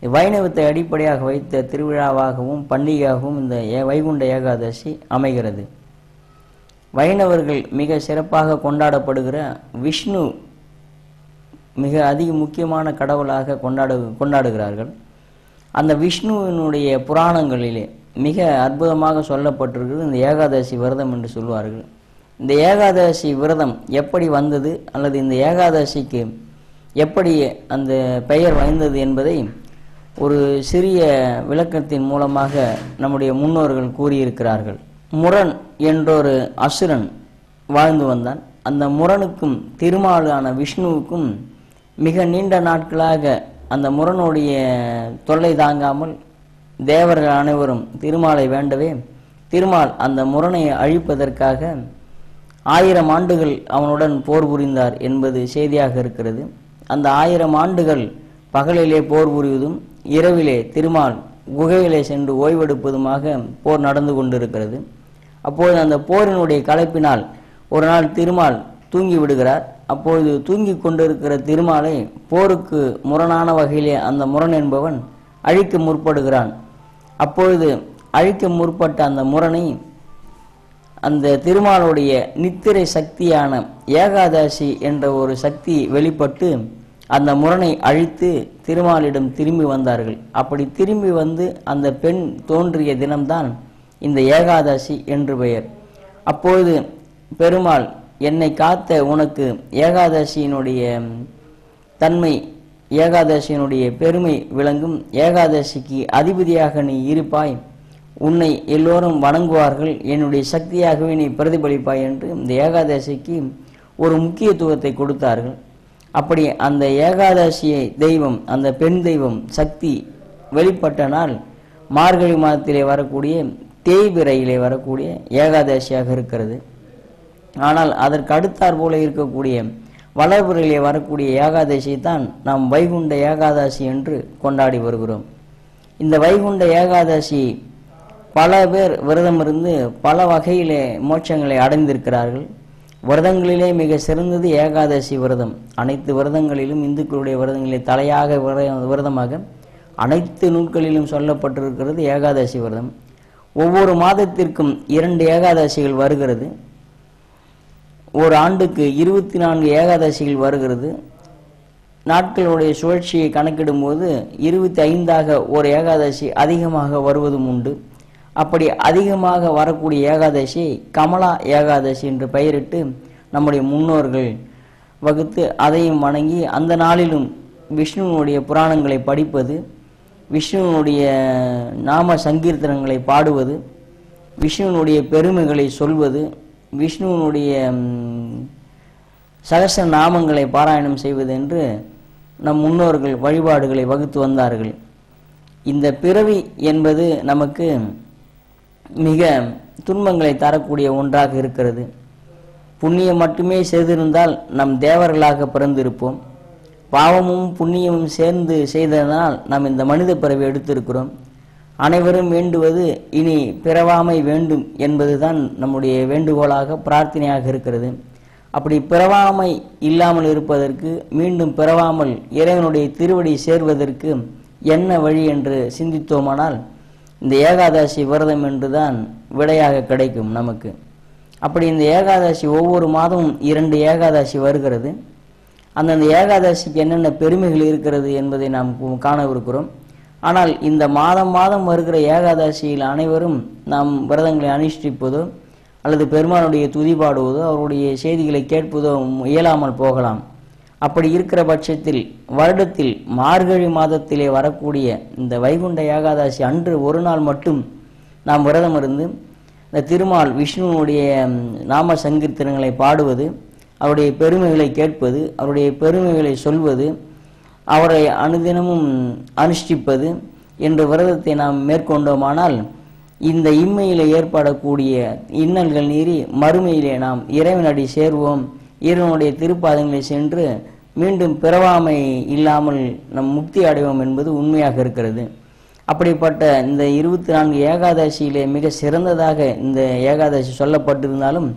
வைணவத்தை அடிப்படையாக வைத்த திருவிழாவாகவும் பண்டிகையாகவும் இந்த வைகுண்ட ஏகாதசி அமைகிறது. வைணவர்கள் மிக சிறப்பாக கொண்டாடப்படுகிற விஷ்ணு மிக அதிக முக்கியமான கடவுளாக கொண்டாடுகிறார்கள். அந்த விஷ்ணுவினுடைய புராணங்களிலே மிக அற்புதமாக சொல்லப்பட்டிருக்கிறது இந்த ஏகாதசி விரதம் என்று சொல்வார்கள். இந்த ஏகாதசி விரதம் எப்படி வந்தது அல்லது இந்த ஏகாதசிக்கு எப்படி அந்த பெயர் வாய்ந்தது என்பதை ஒரு சிறிய விளக்கத்தின் மூலமாக நம்முடைய முன்னோர்கள் கூறியிருக்கிறார்கள். முரண் என்றொரு அசுரன் வாழ்ந்து வந்தான். அந்த முரனுக்கும் திருமாலான விஷ்ணுவுக்கும் மிக நீண்ட நாட்களாக அந்த முரனுடைய தொல்லை தாங்காமல் தேவர்கள் அனைவரும் திருமாலை வேண்டவே திருமால் அந்த முரனை அழிப்பதற்காக 1000 ஆண்டுகள் அவனுடன் போர் புரிந்தார் என்பது செய்தியாக இருக்கிறது. அந்த 1000 ஆண்டுகள் பகலிலே போர் புரிவதும் இரவிலே திருமால் குகையிலே சென்று ஓய்வெடுப்பதுமாக போர் நடந்து கொண்டிருக்கிறது. அப்போது அந்த போரினுடைய களைப்பினால் ஒரு நாள் திருமால் தூங்கி விடுகிறார். அப்பொழுது தூங்கி கொண்டிருக்கிற திருமாலை போருக்கு முரணான வகையிலே அந்த முரண் என்பவன் அழிக்க முற்படுகிறான். அப்பொழுது அழிக்க முற்பட்ட அந்த முரணை அந்த திருமாலுடைய நித்திரை சக்தியான ஏகாதசி என்ற ஒரு சக்தி வெளிப்பட்டு அந்த முரணை அழித்து திருமாலிடம் திரும்பி வந்தார்கள். அப்படி திரும்பி வந்து அந்த பெண் தோன்றிய தினம்தான் இந்த ஏகாதசி என்று பெயர். அப்பொழுது பெருமாள், என்னை காத்த உனக்கு ஏகாதசியினுடைய தன்மை, ஏகாதசியினுடைய பெருமை விளங்கும், ஏகாதசிக்கு அதிபதியாக நீ இருப்பாய், உன்னை எல்லோரும் வணங்குவார்கள், என்னுடைய சக்தியாகவே நீ பிரதிபலிப்பாய் என்று இந்த ஏகாதசிக்கு ஒரு முக்கியத்துவத்தை கொடுத்தார்கள். அப்படி அந்த ஏகாதசியை தெய்வம், அந்த பெண் தெய்வம் சக்தி வெளிப்பட்ட நாள் மார்கழி மாதத்திலே வரக்கூடிய தேய்பிறையிலே வரக்கூடிய ஏகாதசியாக இருக்கிறது. ஆனால் அதற்கு அடுத்தாற் போல இருக்கக்கூடிய வளர்பிறையிலே வரக்கூடிய ஏகாதசி தான் நாம் வைகுண்ட ஏகாதசி என்று கொண்டாடி வருகிறோம். இந்த வைகுண்ட ஏகாதசி பல பேர் விரதம் இருந்து பல வகையிலே மோட்சங்களை அடைந்திருக்கிறார்கள். விரதங்களிலே மிக சிறந்தது ஏகாதசி விரதம். அனைத்து விரதங்களிலும் இந்துக்களுடைய விரதங்களிலே தலையாக விரதமாக அனைத்து நூல்களிலும் சொல்லப்பட்டிருக்கிறது ஏகாதசி விரதம். ஒவ்வொரு மாதத்திற்கும் 2 ஏகாதசிகள் வருகிறது. ஒரு ஆண்டுக்கு 24 ஏகாதசிகள் வருகிறது. நாட்களுடைய சுழற்சியை கணக்கிடும் போது 25ஆக ஒரு ஏகாதசி அதிகமாக வருவதும் உண்டு. அப்படி அதிகமாக வரக்கூடிய ஏகாதசி கமலா ஏகாதசி என்று பெயரிட்டு நம்முடைய முன்னோர்கள் வகுத்து அதையும் வணங்கி அந்த நாளிலும் விஷ்ணுவனுடைய புராணங்களை படிப்பது, விஷ்ணுவனுடைய நாம சங்கீர்த்தனங்களை பாடுவது, விஷ்ணுவனுடைய பெருமைகளை சொல்வது, விஷ்ணுவனுடைய சகஸ்ர நாமங்களை பாராயணம் செய்வது என்று நம் முன்னோர்கள் வழிபாடுகளை வகுத்து வந்தார்கள். இந்த பிறவி என்பது நமக்கு மிக துன்பங்களை தரக்கூடிய ஒன்றாக இருக்கிறது. புண்ணியம் மட்டுமே செய்திருந்தால் நம் தேவர்களாக பிறந்திருப்போம். பாவமும் புண்ணியமும் சேர்ந்து செய்ததனால் நாம் இந்த மனித பிறவி எடுத்திருக்கிறோம். அனைவரும் வேண்டுவது இனி பிறவாமை வேண்டும் என்பதுதான் நம்முடைய வேண்டுகோளாக பிரார்த்தனையாக இருக்கிறது. அப்படி பிறவாமை இல்லாமல் இருப்பதற்கு, மீண்டும் பிறவாமல் இறைவனுடைய திருவடி சேர்வதற்கு என்ன வழி என்று சிந்தித்தோமானால் இந்த ஏகாதசி விரதம் என்றுதான் விடையாக கிடைக்கும் நமக்கு. அப்படி இந்த ஏகாதசி ஒவ்வொரு மாதமும் 2 ஏகாதசி வருகிறது. அந்தந்த ஏகாதசிக்கு என்னென்ன பெருமைகள் இருக்கிறது என்பதை நாம் காணவிருக்கிறோம். ஆனால் இந்த மாதம் மாதம் வருகிற ஏகாதசியில் அனைவரும் நாம் விரதங்களை அனுஷ்டிப்பதோ அல்லது பெருமானுடைய துதி பாடுவதோ அவருடைய செய்திகளை கேட்பதோ இயலாமல் போகலாம். அப்படி இருக்கிற பட்சத்தில் வருடத்தில் மார்கழி மாதத்திலே வரக்கூடிய இந்த வைகுண்ட ஏகாதசி அன்று ஒரு நாள் மட்டும் நாம் விரதம் இருந்து இந்த திருமால் விஷ்ணுனுடைய நாம சங்கீர்த்தனங்களை பாடுவது, அவருடைய பெருமைகளை கேட்பது, அவருடைய பெருமைகளை சொல்வது, அவரை அனுதினமும் அனுஷ்டிப்பது என்ற விரதத்தை நாம் மேற்கொண்டோமானால் இந்த இம்மையிலே ஏற்படக்கூடிய இன்னல்கள் நீறி மறுமையிலே நாம் இறைவனடி சேர்வோம். இறைவனுடைய திருப்பாதங்களை சென்று மீண்டும் பிறவாமை இல்லாமல் நம் முக்தி அடைவோம் என்பது உண்மையாக இருக்கிறது. அப்படிப்பட்ட இந்த 24 ஏகாதசியிலே மிக சிறந்ததாக இந்த ஏகாதசி சொல்லப்பட்டிருந்தாலும்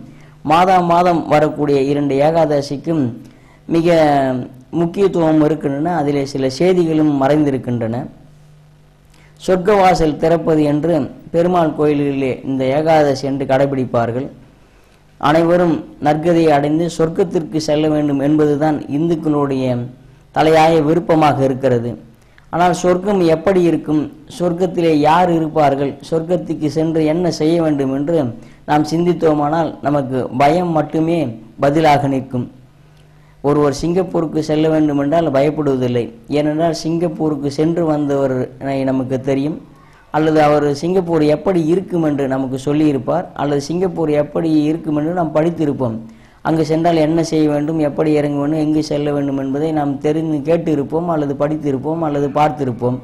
மாதம் மாதம் வரக்கூடிய 2 ஏகாதசிக்கும் மிக முக்கியத்துவம் இருக்கின்றன. அதிலே சில செய்திகளும் மறைந்திருக்கின்றன. சொர்க்கவாசல் திறப்பது என்று பெருமாள் கோயில்களிலே இந்த ஏகாதசி என்று கடைபிடிப்பார்கள். அனைவரும் நற்கதியை அடைந்து சொர்க்கத்திற்கு செல்ல வேண்டும் என்பதுதான் இந்துக்களுடைய தலையாய விருப்பமாக இருக்கிறது. ஆனால் சொர்க்கம் எப்படி இருக்கும், சொர்க்கத்திலே யார் இருப்பார்கள், சொர்க்கத்துக்கு சென்று என்ன செய்ய வேண்டும் என்று நாம் சிந்தித்தோமானால் நமக்கு பயம் மட்டுமே பதிலாக நிற்கும். ஒருவர் சிங்கப்பூருக்கு செல்ல வேண்டும் என்றால் பயப்படுவதில்லை. ஏனென்றால் சிங்கப்பூருக்கு சென்று வந்தவர் நமக்கு தெரியும், அல்லது அவர் சிங்கப்பூர் எப்படி இருக்கும் என்று நமக்கு சொல்லியிருப்பார், அல்லது சிங்கப்பூர் எப்படி இருக்கும் என்று நாம் படித்திருப்போம். அங்கு சென்றால் என்ன செய்ய வேண்டும், எப்படி இறங்க வேண்டும், எங்கு செல்ல வேண்டும் என்பதை நாம் கேட்டு இருப்போம், அல்லது படித்திருப்போம், அல்லது பார்த்திருப்போம்.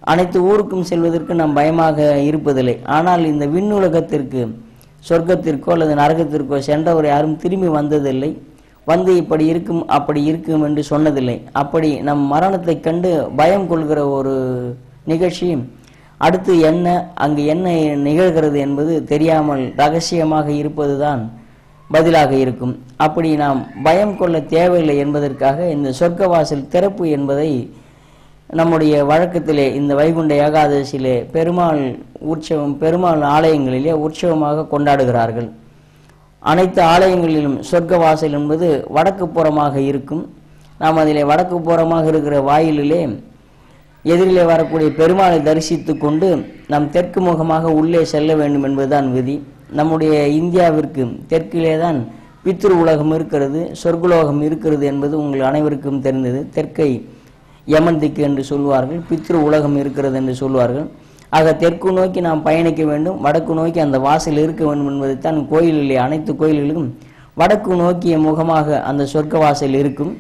அனைத்து ஊருக்கும் செல்வதற்கு நாம் பயமாக இருப்பதில்லை. ஆனால் இந்த விண்ணுலகத்திற்கு, சொர்க்கத்திற்கோ அல்லது நரகத்திற்கோ சென்றவர் யாரும் திரும்பி வந்ததில்லை. வந்து இப்படி இருக்கும் அப்படி இருக்கும் என்று சொன்னதில்லை. அப்படி நம் மரணத்தை கண்டு பயம் கொள்கிற ஒரு நிகழ்ச்சி அடுத்து என்ன, அங்கு என்ன நிகழ்கிறது என்பது தெரியாமல் ரகசியமாக இருப்பதுதான் பதிலாக இருக்கும். அப்படி நாம் பயம் கொள்ள தேவையில்லை என்பதற்காக இந்த சொர்க்கவாசல் திறப்பு என்பதை நம்முடைய வழக்கத்திலே இந்த வைகுண்ட ஏகாதசியிலே பெருமாள் உற்சவம், பெருமாள் ஆலயங்களிலே உற்சவமாக கொண்டாடுகிறார்கள். அனைத்து ஆலயங்களிலும் சொர்க்கவாசல் என்பது வடக்கு புறமாக இருக்கும். நாம் அதிலே வடக்கு புறமாக இருக்கிற வாயிலிலே எதிரிலே வரக்கூடிய பெருமாளை தரிசித்து கொண்டு நாம் தெற்கு முகமாக உள்ளே செல்ல வேண்டும் என்பதுதான் விதி. நம்முடைய இந்தியாவிற்கு தெற்கிலே தான் பித்ரு உலகம் இருக்கிறது, சொர்க்கலோகம் இருக்கிறது என்பது உங்கள் அனைவருக்கும் தெரிந்தது. தெற்கை யமன் திக்கு என்று சொல்வார்கள், பித்ரு உலகம் இருக்கிறது என்று சொல்வார்கள். ஆக தெற்கு நோக்கி நாம் பயணிக்க வேண்டும், வடக்கு நோக்கி அந்த வாசல் இருக்க வேண்டும் என்பதைத்தான் கோயிலிலே அனைத்து கோயில்களிலும் வடக்கு நோக்கிய முகமாக அந்த சொர்க்க வாசல் இருக்கும்.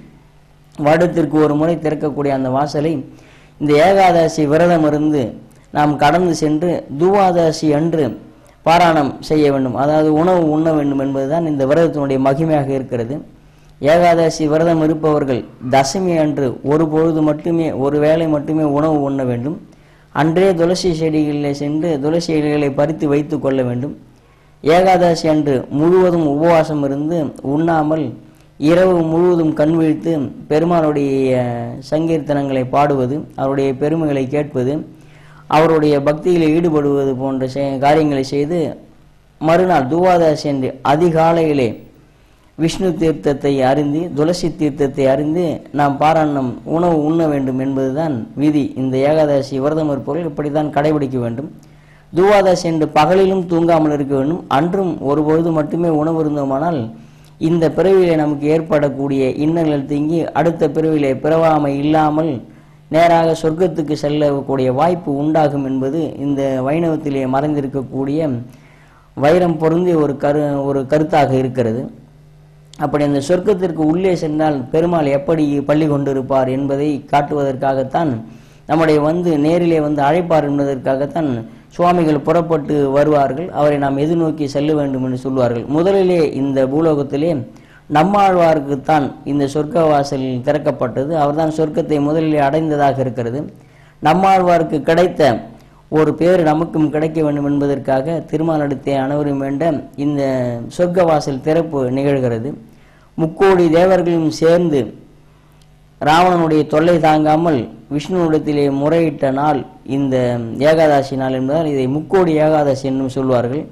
வருடத்திற்கு ஒரு முறை திறக்கக்கூடிய அந்த வாசலை இந்த ஏகாதசி விரதம் இருந்து நாம் கடந்து சென்று துவாதசி அன்று பாராயணம் செய்ய வேண்டும், அதாவது உணவு உண்ண வேண்டும் என்பதுதான் இந்த விரதத்தினுடைய மகிமையாக இருக்கிறது. ஏகாதசி விரதம் இருப்பவர்கள் தசமி அன்று ஒரு பொழுது மட்டுமே, ஒரு வேளை மட்டுமே உணவு உண்ண வேண்டும். அன்றே துளசி செடிகளில் சென்று துளசி இலைகளை பறித்து வைத்து கொள்ள வேண்டும். ஏகாதசி அன்று முழுவதும் உபவாசம் இருந்து உண்ணாமல் இரவு முழுவதும் கண் விழித்து பெருமானுடைய சங்கீர்த்தனங்களை பாடுவது, அவருடைய பெருமைகளை கேட்பது, அவருடைய பக்தியில் ஈடுபடுவது போன்ற காரியங்களை செய்து மறுநாள் துவாதசி அன்று அதிகாலையிலே விஷ்ணு தீர்த்தத்தை அறிந்து துளசி தீர்த்தத்தை அறிந்து நாம் பாராயணம் உணவு உண்ண வேண்டும் என்பதுதான் விதி. இந்த ஏகாதசி விரதம் இருப்பவர்கள் இப்படித்தான் கடைபிடிக்க வேண்டும். துவாதசி என்று பகலிலும் தூங்காமல் இருக்க வேண்டும். அன்றும் ஒரு பொழுது மட்டுமே உணவு இருந்தோமானால் இந்த பிறவிலே நமக்கு ஏற்படக்கூடிய இன்னல்கள் தீங்கி அடுத்த பிறவிலே பிறவாமை இல்லாமல் நேராக சொர்க்கத்துக்கு செல்லக்கூடிய வாய்ப்பு உண்டாகும் என்பது இந்த வைணவத்திலே மறைந்திருக்கக்கூடிய வைரம் பொருந்திய ஒரு கருத்தாக இருக்கிறது. அப்படி அந்த சொர்க்கத்திற்கு உள்ளே சென்றால் பெருமாள் எப்படி பள்ளி கொண்டிருப்பார் என்பதை காட்டுவதற்காகத்தான் நம்முடைய நேரிலே அழைப்பார் என்பதற்காகத்தான் சுவாமிகள் புறப்பட்டு வருவார்கள். அவரை நாம் எதிர்நோக்கி செல்ல வேண்டும் என்று சொல்வார்கள். முதலிலே இந்த பூலோகத்திலே நம்மாழ்வாருக்குத்தான் இந்த சொர்க்க வாசல் திறக்கப்பட்டது. அவர்தான் சொர்க்கத்தை முதலிலே அடைந்ததாக இருக்கிறது. நம்மாழ்வாருக்கு கிடைத்த ஒரு பேர் நமக்கும் கிடைக்க வேண்டும் என்பதற்காக திருமாலிடத்தை அனைவரும் வேண்ட இந்த சொர்க்க வாசல் திறப்பு நிகழ்கிறது. முக்கோடி தேவர்களும் சேர்ந்து ராவணனுடைய தொல்லை தாங்காமல் விஷ்ணுவிடத்திலே முறையிட்ட நாள் இந்த ஏகாதசி நாள் என்பதால் இதை முக்கோடி ஏகாதசி என்றும் சொல்வார்கள்.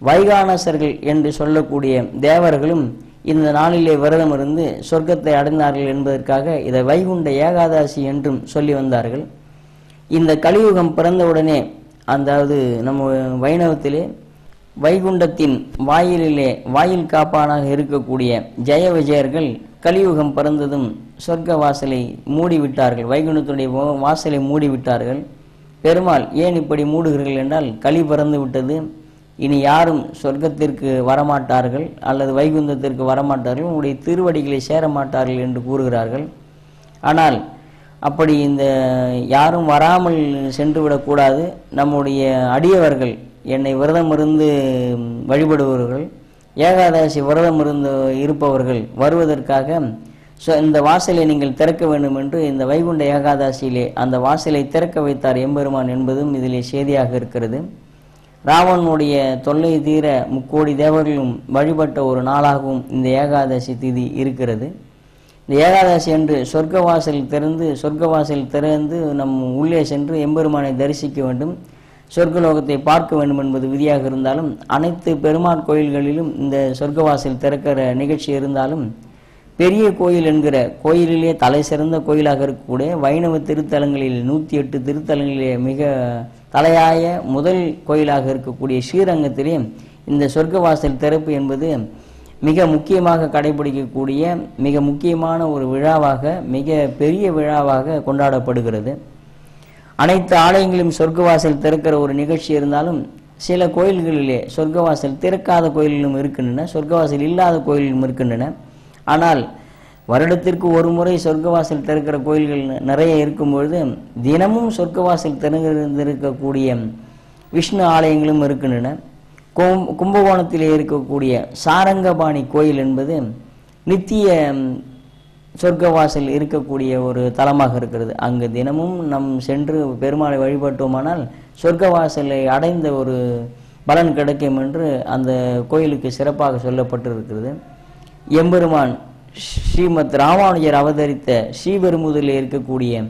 வைகானசர்கள் என்று சொல்லக்கூடிய தேவர்களும் இந்த நாளிலே விரதம் இருந்து சொர்க்கத்தை அடைந்தார்கள் என்பதற்காக இதை வைகுண்ட ஏகாதசி என்றும் சொல்லி வந்தார்கள். இந்த கலியுகம் பிறந்தவுடனே, அதாவது நம்ம வைணவத்திலே வைகுண்டத்தின் வாயில் காப்பானாக இருக்கக்கூடிய ஜெய விஜயர்கள் கலியுகம் பிறந்ததும் சொர்க்க வாசலை மூடிவிட்டார்கள், வைகுண்டத்துடைய வாசலை மூடிவிட்டார்கள். பெருமாள் ஏன் இப்படி மூடுகிறீர்கள் என்றால், களி பிறந்து விட்டது, இனி யாரும் சொர்க்கத்திற்கு வரமாட்டார்கள் அல்லது வைகுந்தத்திற்கு வரமாட்டார்கள், உங்களுடைய திருவடிகளை சேரமாட்டார்கள் என்று கூறுகிறார்கள். ஆனால் அப்படி இந்த யாரும் வராமல் சென்று விடக்கூடாது. நம்முடைய அடியவர்கள், என்னை விரதம் இருந்து வழிபடுபவர்கள், ஏகாதசி விரதம் இருந்து இருப்பவர்கள் வருவதற்காக இந்த வாசலை நீங்கள் திறக்க வேண்டும் என்று இந்த வைகுண்ட ஏகாதசியிலே அந்த வாசலை திறக்க வைத்தார் எம்பெருமான் என்பதும் இதிலே செய்தியாக இருக்கிறது. ராவணனுடைய தொல்லை தீர முக்கோடி தேவர்களும் வழிபட்ட ஒரு நாளாகவும் இந்த ஏகாதசி திதி இருக்கிறது. இந்த ஏகாதசி அன்று சொர்க்க வாசல் திறந்து நம் உள்ளே சென்று எம்பெருமானை தரிசிக்க வேண்டும், சொர்க்கலோகத்தை பார்க்க வேண்டும் என்பது விதியாக இருந்தாலும், அனைத்து பெருமாள் கோயில்களிலும் இந்த சொர்க்க வாசல் திறக்கிற நிகழ்ச்சி இருந்தாலும், பெரிய கோயில் என்கிற கோயிலிலே தலை சிறந்த கோயிலாக இருக்கக்கூடிய வைணவ திருத்தலங்களில் 108 திருத்தலங்களிலே மிக தலையாய முதல் கோயிலாக இருக்கக்கூடிய ஸ்ரீரங்கத்திலே இந்த சொர்க்க வாசல் திறப்பு என்பது மிக முக்கியமாக கடைபிடிக்கக்கூடிய மிக முக்கியமான ஒரு விழாவாக, மிக பெரிய விழாவாக கொண்டாடப்படுகிறது. அனைத்து ஆலயங்களிலும் சொர்க்கவாசல் திறக்கிற ஒரு நிகழ்ச்சி இருந்தாலும், சில கோயில்களிலே சொர்க்கவாசல் திறக்காத கோயில்களும் இருக்கின்றன, சொர்க்கவாசல் இல்லாத கோயில்களும் இருக்கின்றன. ஆனால் வருடத்திற்கு ஒரு முறை சொர்க்கவாசல் திறக்கிற கோயில்கள் நிறைய இருக்கும் பொழுது, தினமும் சொர்க்கவாசல் திறந்திருக்கக்கூடிய விஷ்ணு ஆலயங்களும் இருக்கின்றன. கும்பகோணத்திலே இருக்கக்கூடிய சாரங்கபாணி கோயில் என்பது நித்திய சொர்க்கவாசல் இருக்கக்கூடிய ஒரு தலமாக இருக்கிறது. அங்கு தினமும் நம் சென்று பெருமாளை வழிபட்டோமானால் சொர்க்கவாசலை அடைந்த ஒரு பலன் கிடைக்கும் என்று அந்த கோயிலுக்கு சிறப்பாக சொல்லப்பட்டிருக்கிறது. எம்பெருமான் ஸ்ரீமத் ராமானுஜர் அவதரித்த ஸ்ரீபெரும்புதூரில் இருக்கக்கூடிய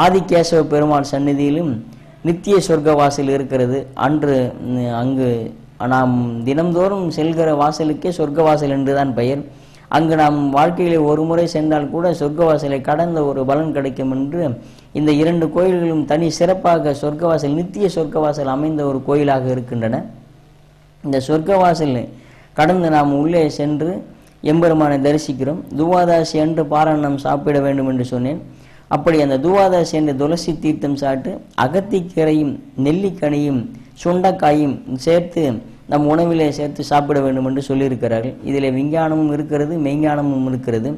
ஆதிகேசவ பெருமாள் சந்நிதியிலும் நித்திய சொர்க்கவாசல் இருக்கிறது. அங்கு நாம் தினம்தோறும் செல்கிற வாசலுக்கே சொர்க்கவாசல் என்றுதான் பெயர். அங்கு நாம் வாழ்க்கையிலே ஒரு முறை சென்றால் கூட சொர்க்கவாசலை கடந்த ஒரு பலன் கிடைக்கும் என்று இந்த 2 கோயில்களும் தனி சிறப்பாக சொர்க்கவாசல், நித்திய சொர்க்கவாசல் அமைந்த ஒரு கோயிலாக இருக்கின்றன. இந்த சொர்க்கவாசல் கடந்து நாம் உள்ளே சென்று எம்பெருமானை தரிசிக்கிறோம். துவாதாசி அன்று பாராயணம் சாப்பிட வேண்டும் என்று சொன்னேன். அப்படி அந்த துவாதாசி என்று துளசி தீர்த்தம் சாப்பிட்டு அகத்திக்கீரையும் நெல்லிக்கனியும் சுண்டைக்காயும் சேர்த்து நம் உணவிலே சேர்த்து சாப்பிட வேண்டும் என்று சொல்லியிருக்கிறார்கள். இதில் விஞ்ஞானமும் இருக்கிறது, மெய்ஞானமும் இருக்கிறது.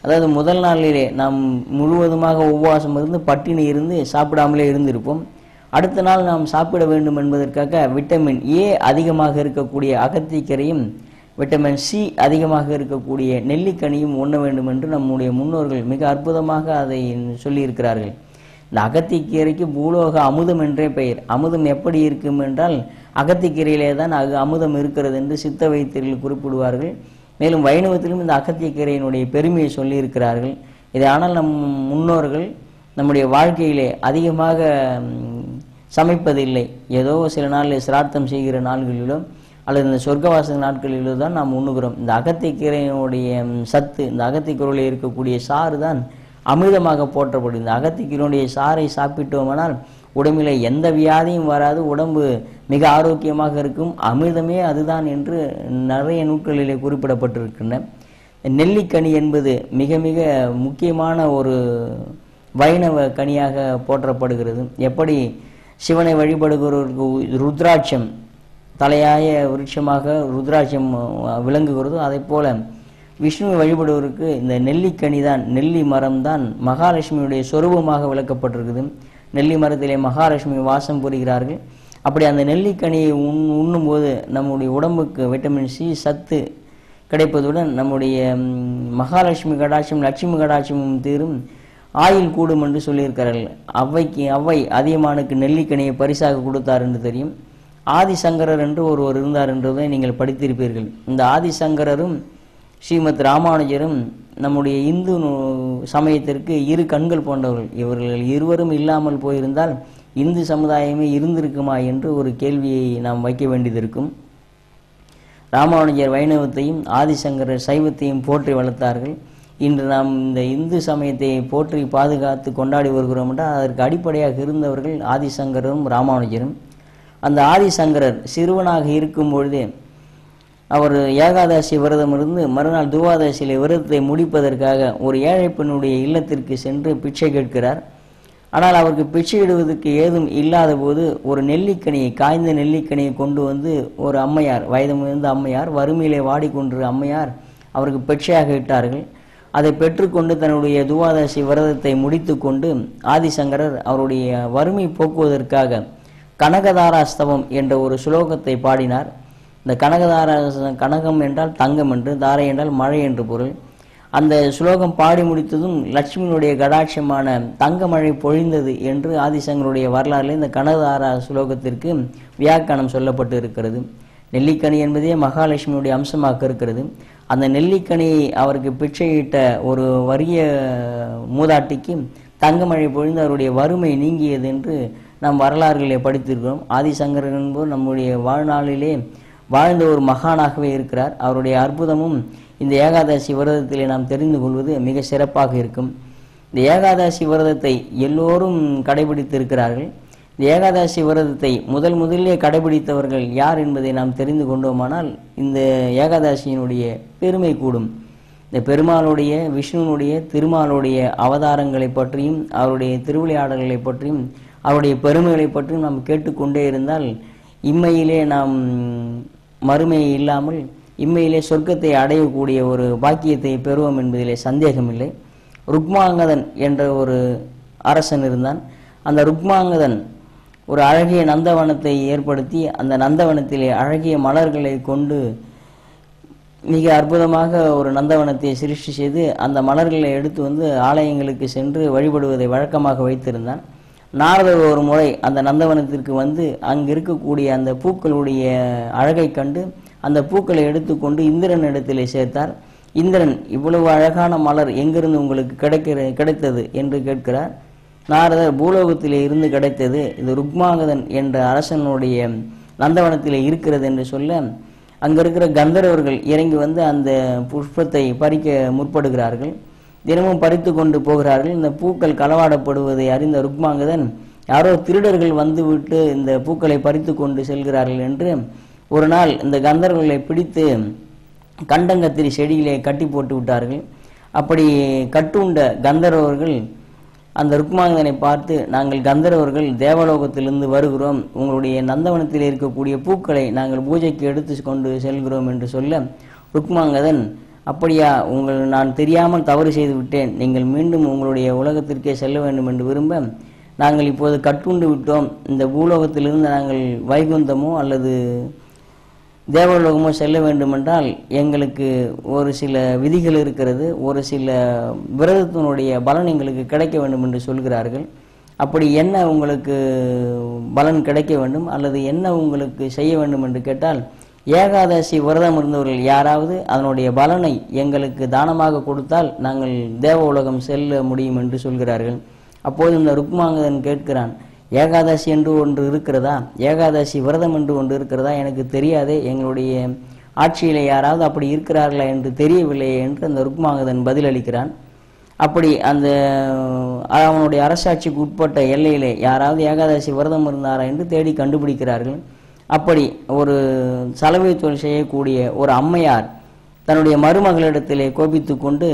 அதாவது முதல் நாளிலே நாம் முழுவதுமாக உபவாசம் இருந்து பட்டினி இருந்து சாப்பிடாமலே இருந்திருப்போம். அடுத்த நாள் நாம் சாப்பிட வேண்டும் என்பதற்காக விட்டமின் ஏ அதிகமாக இருக்கக்கூடிய அகத்திக்கீரையும் விட்டமின் சி அதிகமாக இருக்கக்கூடிய நெல்லிக்கனியும் உண்ண வேண்டும் என்று நம்முடைய முன்னோர்கள் மிக அற்புதமாக அதை சொல்லியிருக்கிறார்கள். இந்த அகத்திக்கீரைக்கு பூலோக அமுதம் என்றே பெயர். அமுதம் எப்படி இருக்கும் என்றால் அகத்திக்கீரையிலே தான் அமுதம் இருக்கிறது என்று சித்த வைத்தியர்கள் குறிப்பிடுவார்கள். மேலும் வைணவத்திலும் இந்த அகத்திக்கீரையினுடைய பெருமையை சொல்லியிருக்கிறார்கள். இதை ஆனால் நம் முன்னோர்கள் நம்முடைய வாழ்க்கையிலே அதிகமாக சமைப்பதில்லை. ஏதோ சில நாளில் சிரார்த்தம் செய்கிற நாள்களிலோ அல்லது இந்த சொர்க்கவாசல் நாட்களிலோ தான் நாம் உண்ணுகிறோம். இந்த அகத்திக்கீரையினுடைய சத்து, இந்த அகத்திக்கீரையில் இருக்கக்கூடிய சாறு தான் அமிர்தமாக போற்றப்படும். இந்த அகத்திக்கீரையினுடைய சாறை சாப்பிட்டோமானால் உடம்பில் எந்த வியாதியும் வராது, உடம்பு மிக ஆரோக்கியமாக இருக்கும். அமிர்தமே அதுதான் என்று நிறைய நூல்களிலே குறிப்பிடப்பட்டிருக்கின்றன. நெல்லிக்கனி என்பது மிக மிக முக்கியமான ஒரு வைணவ கனியாக போற்றப்படுகிறது. எப்படி சிவனை வழிபடுகிறவருக்கு ருத்ராட்சம் தலையாய விருட்சமாக ருத்ராட்சம் விளங்குகிறதோ, அதை போல விஷ்ணுவை வழிபடுவதற்கு இந்த நெல்லிக்கனி தான், நெல்லி மரம் தான் மகாலட்சுமியுடைய சொரூபமாக விளக்கப்பட்டிருக்குது. நெல்லி மரத்திலே மகாலட்சுமி வாசம் புரிகிறார்கள். அப்படி அந்த நெல்லிக்கனியை உண்ணும்போது நம்முடைய உடம்புக்கு விட்டமின் சி சத்து கிடைப்பதுடன் நம்முடைய மகாலட்சுமி கடாட்சம் லட்சுமி கடாட்சமும் தீரும், ஆயுள் கூடும் என்று சொல்லியிருக்கிறார்கள். அவ்வை அதியமானுக்கு நெல்லிக்கனியை பரிசாக கொடுத்தார் என்று தெரியும். ஆதிசங்கரர் என்று ஒருவர் இருந்தார் என்றதை நீங்கள் படித்திருப்பீர்கள். இந்த ஆதிசங்கரரும் ஸ்ரீமத் ராமானுஜரும் நம்முடைய இந்து சமயத்திற்கு இரு கண்கள் போன்றவர்கள். இவர்கள் இருவரும் இல்லாமல் போயிருந்தால் இந்து சமுதாயமே இருந்திருக்குமா என்று ஒரு கேள்வியை நாம் வைக்க வேண்டியது இருக்கும். ராமானுஜர் வைணவத்தையும் ஆதிசங்கரர் சைவத்தையும் போற்றி வளர்த்தார்கள். இன்று நாம் இந்த இந்து சமயத்தை போற்றி பாதுகாத்து கொண்டாடி வருகிறோம் என்றால் அதற்கு அடிப்படையாக இருந்தவர்கள் ஆதிசங்கரும் ராமானுஜரும். அந்த ஆதிசங்கரர் சிறுவனாக இருக்கும் பொழுதே அவர் ஏகாதசி விரதம் இருந்து மறுநாள் துவாதசியிலே விரதத்தை முடிப்பதற்காக ஒரு ஏழை பெண்ணுடைய இல்லத்திற்கு சென்று பிச்சை கேட்கிறார். ஆனால் அவருக்கு பிச்சை இடுவதற்கு ஏதும் இல்லாத போது ஒரு நெல்லிக்கனியை, காய்ந்த நெல்லிக்கனியை கொண்டு வந்து ஒரு அம்மையார், வயது முதிர்ந்த அம்மையார், வறுமையிலே வாடிக்கொண்டிருந்த அம்மையார் அவருக்கு பிச்சையாக இட்டார்கள். அதை பெற்றுக்கொண்டு தன்னுடைய துவாதசி விரதத்தை முடித்து கொண்டு ஆதிசங்கரர் அவருடைய வறுமை போக்குவதற்காக கனகதாராஸ்தவம் என்ற ஒரு சுலோகத்தை பாடினார். இந்த கனகம் என்றால் தங்கம் என்று, தாரை என்றால் மழை என்று பொருள். அந்த சுலோகம் பாடி முடித்ததும் லட்சுமியினுடைய கடாட்சமான தங்க மழை பொழிந்தது என்று ஆதிசங்கருடைய வரலாறுல இந்த கனகதாரா சுலோகத்திற்கு வியாக்கியானம் சொல்லப்பட்டு இருக்கிறது. நெல்லிக்கனி என்பதே மகாலட்சுமியுடைய அம்சமாக இருக்கிறது. அந்த நெல்லிக்கனியை அவருக்கு பிச்சையிட்ட ஒரு வறிய மூதாட்டிக்கு தங்கமழை பொழிந்து அவருடைய வறுமை நீங்கியது என்று நாம் வரலாறுகளை படித்திருக்கிறோம். ஆதிசங்கரன் என்பவர் நம்முடைய வாழ்நாளிலே வாழ்ந்த ஒரு மகானாகவே இருக்கிறார். அவருடைய அற்புதமும் இந்த ஏகாதசி விரதத்திலே நாம் தெரிந்து கொள்வது மிக சிறப்பாக இருக்கும். இந்த ஏகாதசி விரதத்தை எல்லோரும் கடைபிடித்திருக்கிறார்கள். இந்த ஏகாதசி விரதத்தை முதலிலே கடைபிடித்தவர்கள் யார் என்பதை நாம் தெரிந்து கொண்டோமானால் இந்த ஏகாதசியினுடைய பெருமை கூடும். இந்த பெருமாளுடைய, விஷ்ணுனுடைய, திருமாலுடைய அவதாரங்களை பற்றியும் அவருடைய திருவிளையாடல்களை பற்றியும் அவருடைய பெருமைகளை பற்றியும் நாம் கேட்டுக்கொண்டே இருந்தால் இம்மையிலே நாம் மறுமை இல்லாமல் இம்மையிலே சொர்க்கத்தை அடையக்கூடிய ஒரு பாக்கியத்தை பெறுவோம் என்பதிலே சந்தேகமில்லை. ருக்மாங்கதன் என்ற ஒரு அரசன் இருந்தான். அந்த ருக்மாங்கதன் ஒரு அழகிய நந்தவனத்தை ஏற்படுத்தி அந்த நந்தவனத்திலே அழகிய மலர்களை கொண்டு மிக அற்புதமாக ஒரு நந்தவனத்தை சிருஷ்டி செய்து அந்த மலர்களை எடுத்து வந்து ஆலயங்களுக்கு சென்று வழிபடுவதை வழக்கமாக வைத்திருந்தான். நாரதர் ஒரு முறை அந்த நந்தவனத்திற்கு வந்து அங்கு இருக்கக்கூடிய அந்த பூக்களுடைய அழகை கண்டு அந்த பூக்களை எடுத்துக்கொண்டு இந்திரன் இடத்திலே சேர்த்தார். இந்திரன், இவ்வளவு அழகான மலர் எங்கிருந்து உங்களுக்கு கிடைத்தது என்று கேட்கிறார். நாரதர், பூலோகத்திலே இருந்து கிடைத்தது, இது ருக்மாங்கதன் என்ற அரசனுடைய நந்தவனத்திலே இருக்கிறது என்று சொல்ல அங்கே இருக்கிற கந்தர்வர்கள் இறங்கி வந்து அந்த புஷ்பத்தை பறிக்க முற்படுகிறார்கள். தினமும் பறித்து கொண்டு போகிறார்கள். இந்த பூக்கள் களவாடப்படுவதை அறிந்த ருக்மாங்கதன், யாரோ திருடர்கள் வந்துவிட்டு இந்த பூக்களை பறித்து கொண்டு செல்கிறார்கள் என்று ஒரு நாள் இந்த கந்தர்வர்களை பிடித்து கண்டங்கத்திரி செடியிலே கட்டி போட்டு விட்டார்கள். அப்படி கட்டுண்ட கந்தர்வர்கள் அந்த ருக்மாங்கதனை பார்த்து, நாங்கள் கந்தர்வர்கள் தேவலோகத்திலிருந்து வருகிறோம், உங்களுடைய நந்தவனத்தில் இருக்கக்கூடிய பூக்களை நாங்கள் பூஜைக்கு எடுத்து கொண்டு செல்கிறோம் என்று சொல்ல ருக்மாங்கதன், அப்படியா, நான் தெரியாமல் தவறு செய்து விட்டேன், நீங்கள் மீண்டும் உங்களுடைய உலகத்திற்கே செல்ல வேண்டும் என்று விரும்ப, நாங்கள் இப்போது கட்டுண்டு விட்டோம், இந்த பூலோகத்திலிருந்து நாங்கள் வைகுந்தமோ அல்லது தேவலோகமோ செல்ல வேண்டுமென்றால் எங்களுக்கு ஒரு சில விதிகள் இருக்கிறது, ஒரு சில விரதத்தினுடைய பலன் எங்களுக்கு கிடைக்க வேண்டும் என்று சொல்கிறார்கள். அப்படி என்ன உங்களுக்கு பலன் கிடைக்க வேண்டும் அல்லது என்ன உங்களுக்கு செய்ய வேண்டும் என்று கேட்டால், ஏகாதசி விரதம் இருந்தவர்கள் யாராவது அதனுடைய பலனை எங்களுக்கு தானமாக கொடுத்தால் நாங்கள் தேவ உலகம் செல்ல முடியும் என்று சொல்கிறார்கள். அப்போது இந்த ருக்மாங்கதன் கேட்கிறான், ஏகாதசி என்று ஒன்று இருக்கிறதா, ஏகாதசி விரதம் என்று ஒன்று இருக்கிறதா, எனக்கு தெரியாதே, எங்களுடைய ஆட்சியிலே யாராவது அப்படி இருக்கிறார்களா என்று தெரியவில்லையே என்று அந்த ருக்மாங்கதன் பதிலளிக்கிறான். அப்படி அந்த அவனுடைய அரசாட்சிக்கு உட்பட்ட எல்லையிலே யாராவது ஏகாதசி விரதம் இருந்தாரா என்று தேடி கண்டுபிடிக்கிறார்கள். அப்படி ஒரு சலவை தொழில் செய்யக்கூடிய ஒரு அம்மையார் தன்னுடைய மருமகளிடத்திலே கோபித்து கொண்டு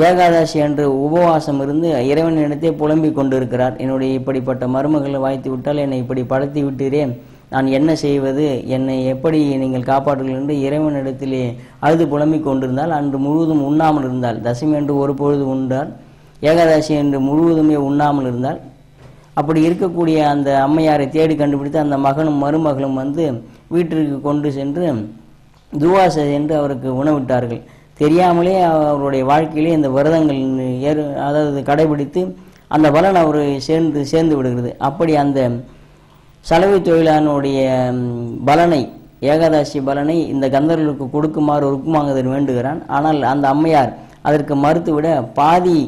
ஏகாதசி அன்று உபவாசம் இருந்து இறைவனிடத்தே புலம்பிக் கொண்டிருக்கிறார். என்னுடைய இப்படிப்பட்ட மருமகளை வாய்த்து விட்டால் என்னை இப்படி படுத்தி விட்டீரேன், நான் என்ன செய்வது, என்னை எப்படி நீங்கள் காப்பாற்றுங்கள் என்று இறைவனிடத்திலே அழுது புலம்பிக் கொண்டிருந்தால் அன்று முழுவதும் உண்ணாமல் இருந்தால், தசமி என்று ஒரு பொழுது உண்டால், ஏகாதசி என்று முழுவதுமே உண்ணாமல் இருந்தால், அப்படி இருக்கக்கூடிய அந்த அம்மையாரை தேடி கண்டுபிடித்து அந்த மகனும் மருமகளும் வந்து வீட்டிற்கு கொண்டு சென்று துவாசை என்று அவருக்கு உணவிட்டார்கள். தெரியாமலே அவருடைய வாழ்க்கையிலே இந்த விரதங்கள் அதாவது கடைபிடித்து அந்த பலன் அவர் சேர்ந்து விடுகிறது. அப்படி அந்த சலவை தொழிலானுடைய பலனை ஏகாதசி பலனை இந்த கந்தர்களுக்கு கொடுக்குமாறு ருக்மாங்கதன் வேண்டுகிறான். ஆனால் அந்த அம்மையார் அதற்கு மறுத்துவிட, பாதி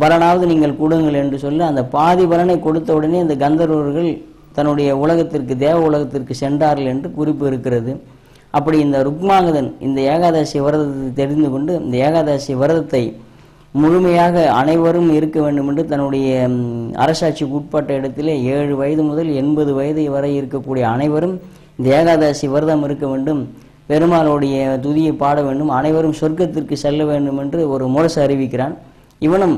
பலனாவது நீங்கள் கொடுங்கள் என்று சொல்லி அந்த பாதி பலனை கொடுத்த உடனே இந்த கந்தர்வர்கள் தன்னுடைய உலகத்திற்கு, தேவ உலகத்திற்கு சென்றார்கள் என்று குறிப்பு இருக்கிறது. அப்படி இந்த ருக்மாங்கதன் இந்த ஏகாதசி விரதத்தை தெரிந்து கொண்டு இந்த ஏகாதசி விரதத்தை முழுமையாக அனைவரும் இருக்க வேண்டும் என்று தன்னுடைய அரசாட்சிக்கு உட்பட்ட இடத்திலே 7 வயது முதல் 80 வயது வரை இருக்கக்கூடிய அனைவரும் இந்த ஏகாதசி விரதம் இருக்க வேண்டும், பெருமாளுடைய துதியை பாட வேண்டும், அனைவரும் சொர்க்கத்திற்கு செல்ல வேண்டும் என்று ஒரு முரசு அறிவிக்கிறான். இவனும்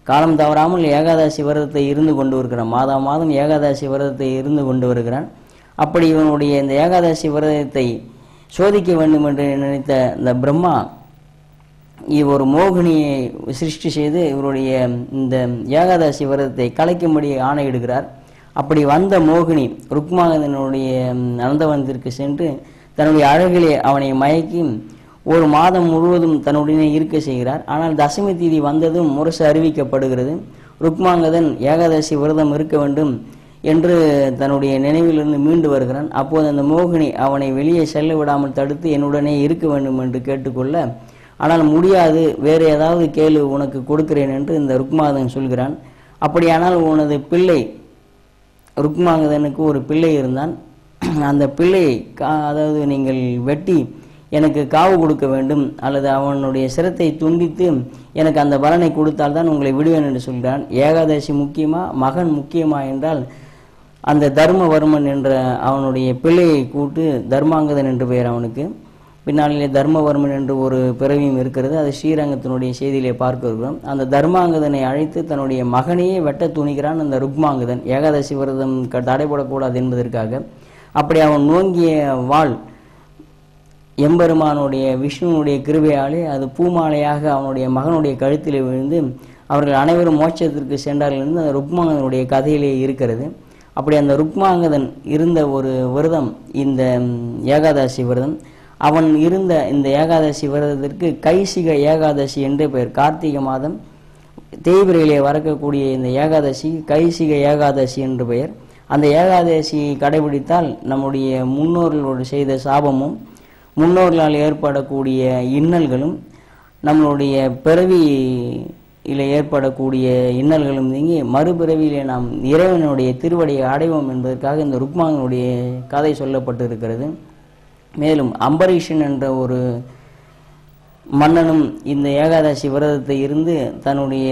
காலம் தவறாமல் ஏகாதசி விரதத்தை இருந்து கொண்டு வருகிறான். மாதம் மாதம் ஏகாதசி விரதத்தை இருந்து கொண்டு வருகிறான். அப்படி இவனுடைய இந்த ஏகாதசி விரதத்தை சோதிக்க வேண்டும் என்று நினைத்த இந்த பிரம்மா ஒரு மோகினியை சிருஷ்டி செய்து இவருடைய இந்த ஏகாதசி விரதத்தை கலைக்கும்படி ஆணையிடுகிறார். அப்படி வந்த மோகினி ருக்மாங்கதனுடைய நந்தவனத்திற்கு சென்று தன்னுடைய அழகிலே அவனை மயக்கி ஒரு மாதம் முழுவதும் தன்னுடனே இருக்க செய்கிறார். ஆனால் தசமி தீதி வந்ததும் முரசு அறிவிக்கப்படுகிறது. ருக்மாங்கதன் ஏகாதசி விரதம் இருக்க வேண்டும் என்று தன்னுடைய நினைவிலிருந்து மீண்டு வருகிறான். அப்போது அந்த மோகினி அவனை வெளியே செல்ல விடாமல் தடுத்து என்னுடனே இருக்க வேண்டும் என்று கேட்டுக்கொள்ள, ஆனால் முடியாது, வேறு ஏதாவது கேளு, உனக்கு கொடுக்கிறேன் என்று இந்த ருக்மாங்கதன் சொல்கிறான். அப்படியானால் உனது பிள்ளை, ருக்மாங்கதனுக்கு ஒரு பிள்ளை இருந்தான், அந்த பிள்ளையை அதாவது நீங்கள் வெட்டி எனக்கு காவு கொடுக்க வேண்டும், அல்லது அவனுடைய சிரத்தை துண்டித்து எனக்கு அந்த பலனை கொடுத்தால்தான் உங்களை விடுவேன் என்று சொல்கிறான். ஏகாதசி முக்கியமா மகன் முக்கியமா என்றால் அந்த தர்மவர்மன் என்ற அவனுடைய பிள்ளையை கூட்டு தர்மாங்கதன் என்று பெயர் அவனுக்கு. பின்னாளிலே தர்மவர்மன் என்று ஒரு பிறவியும் இருக்கிறது. அது ஸ்ரீரங்கத்தினுடைய செய்தியிலே பார்க்க இருக்கிறோம். அந்த தர்மாங்கதனை அழைத்து தன்னுடைய மகனையே வெட்ட துணிகிறான் அந்த ருக்மாங்கதன், ஏகாதசி விரதம் தடைபடக்கூடாது என்பதற்காக. அப்படி அவன் நோங்கிய வாள் எம்பெருமானுடைய விஷ்ணுனுடைய கிருபையாலே அது பூமாலையாக அவனுடைய மகனுடைய கழுத்திலே விழுந்து அவர்கள் அனைவரும் மோட்சத்திற்கு சென்றார்கள் என்று அந்த ருக்மாங்கதனுடைய கதையிலே இருக்கிறது. அப்படி அந்த ருக்மாங்கதன் இருந்த ஒரு விரதம் இந்த ஏகாதசி விரதம். அவன் இருந்த இந்த ஏகாதசி விரதத்திற்கு கைசிக ஏகாதசி என்று பெயர். கார்த்திகை மாதம் தேய்பிரையிலே வரக்கூடிய இந்த ஏகாதசி கைசிக ஏகாதசி என்று பெயர். அந்த ஏகாதசியை கடைபிடித்தால் நம்முடைய முன்னோர்களோடு செய்த சாபமும் முன்னோர்களால் ஏற்படக்கூடிய இன்னல்களும் நம்மளுடைய பிறவியில் ஏற்படக்கூடிய இன்னல்களும் நீங்கி மறுபிறவியிலே நாம் இறைவனுடைய திருவடியை அடைவோம் என்பதற்காக இந்த ருக்மாங்கனுடைய கதை சொல்லப்பட்டு இருக்கிறது. மேலும் அம்பரீஷன் என்ற ஒரு மன்னனும் இந்த ஏகாதசி விரதத்தை இருந்து தன்னுடைய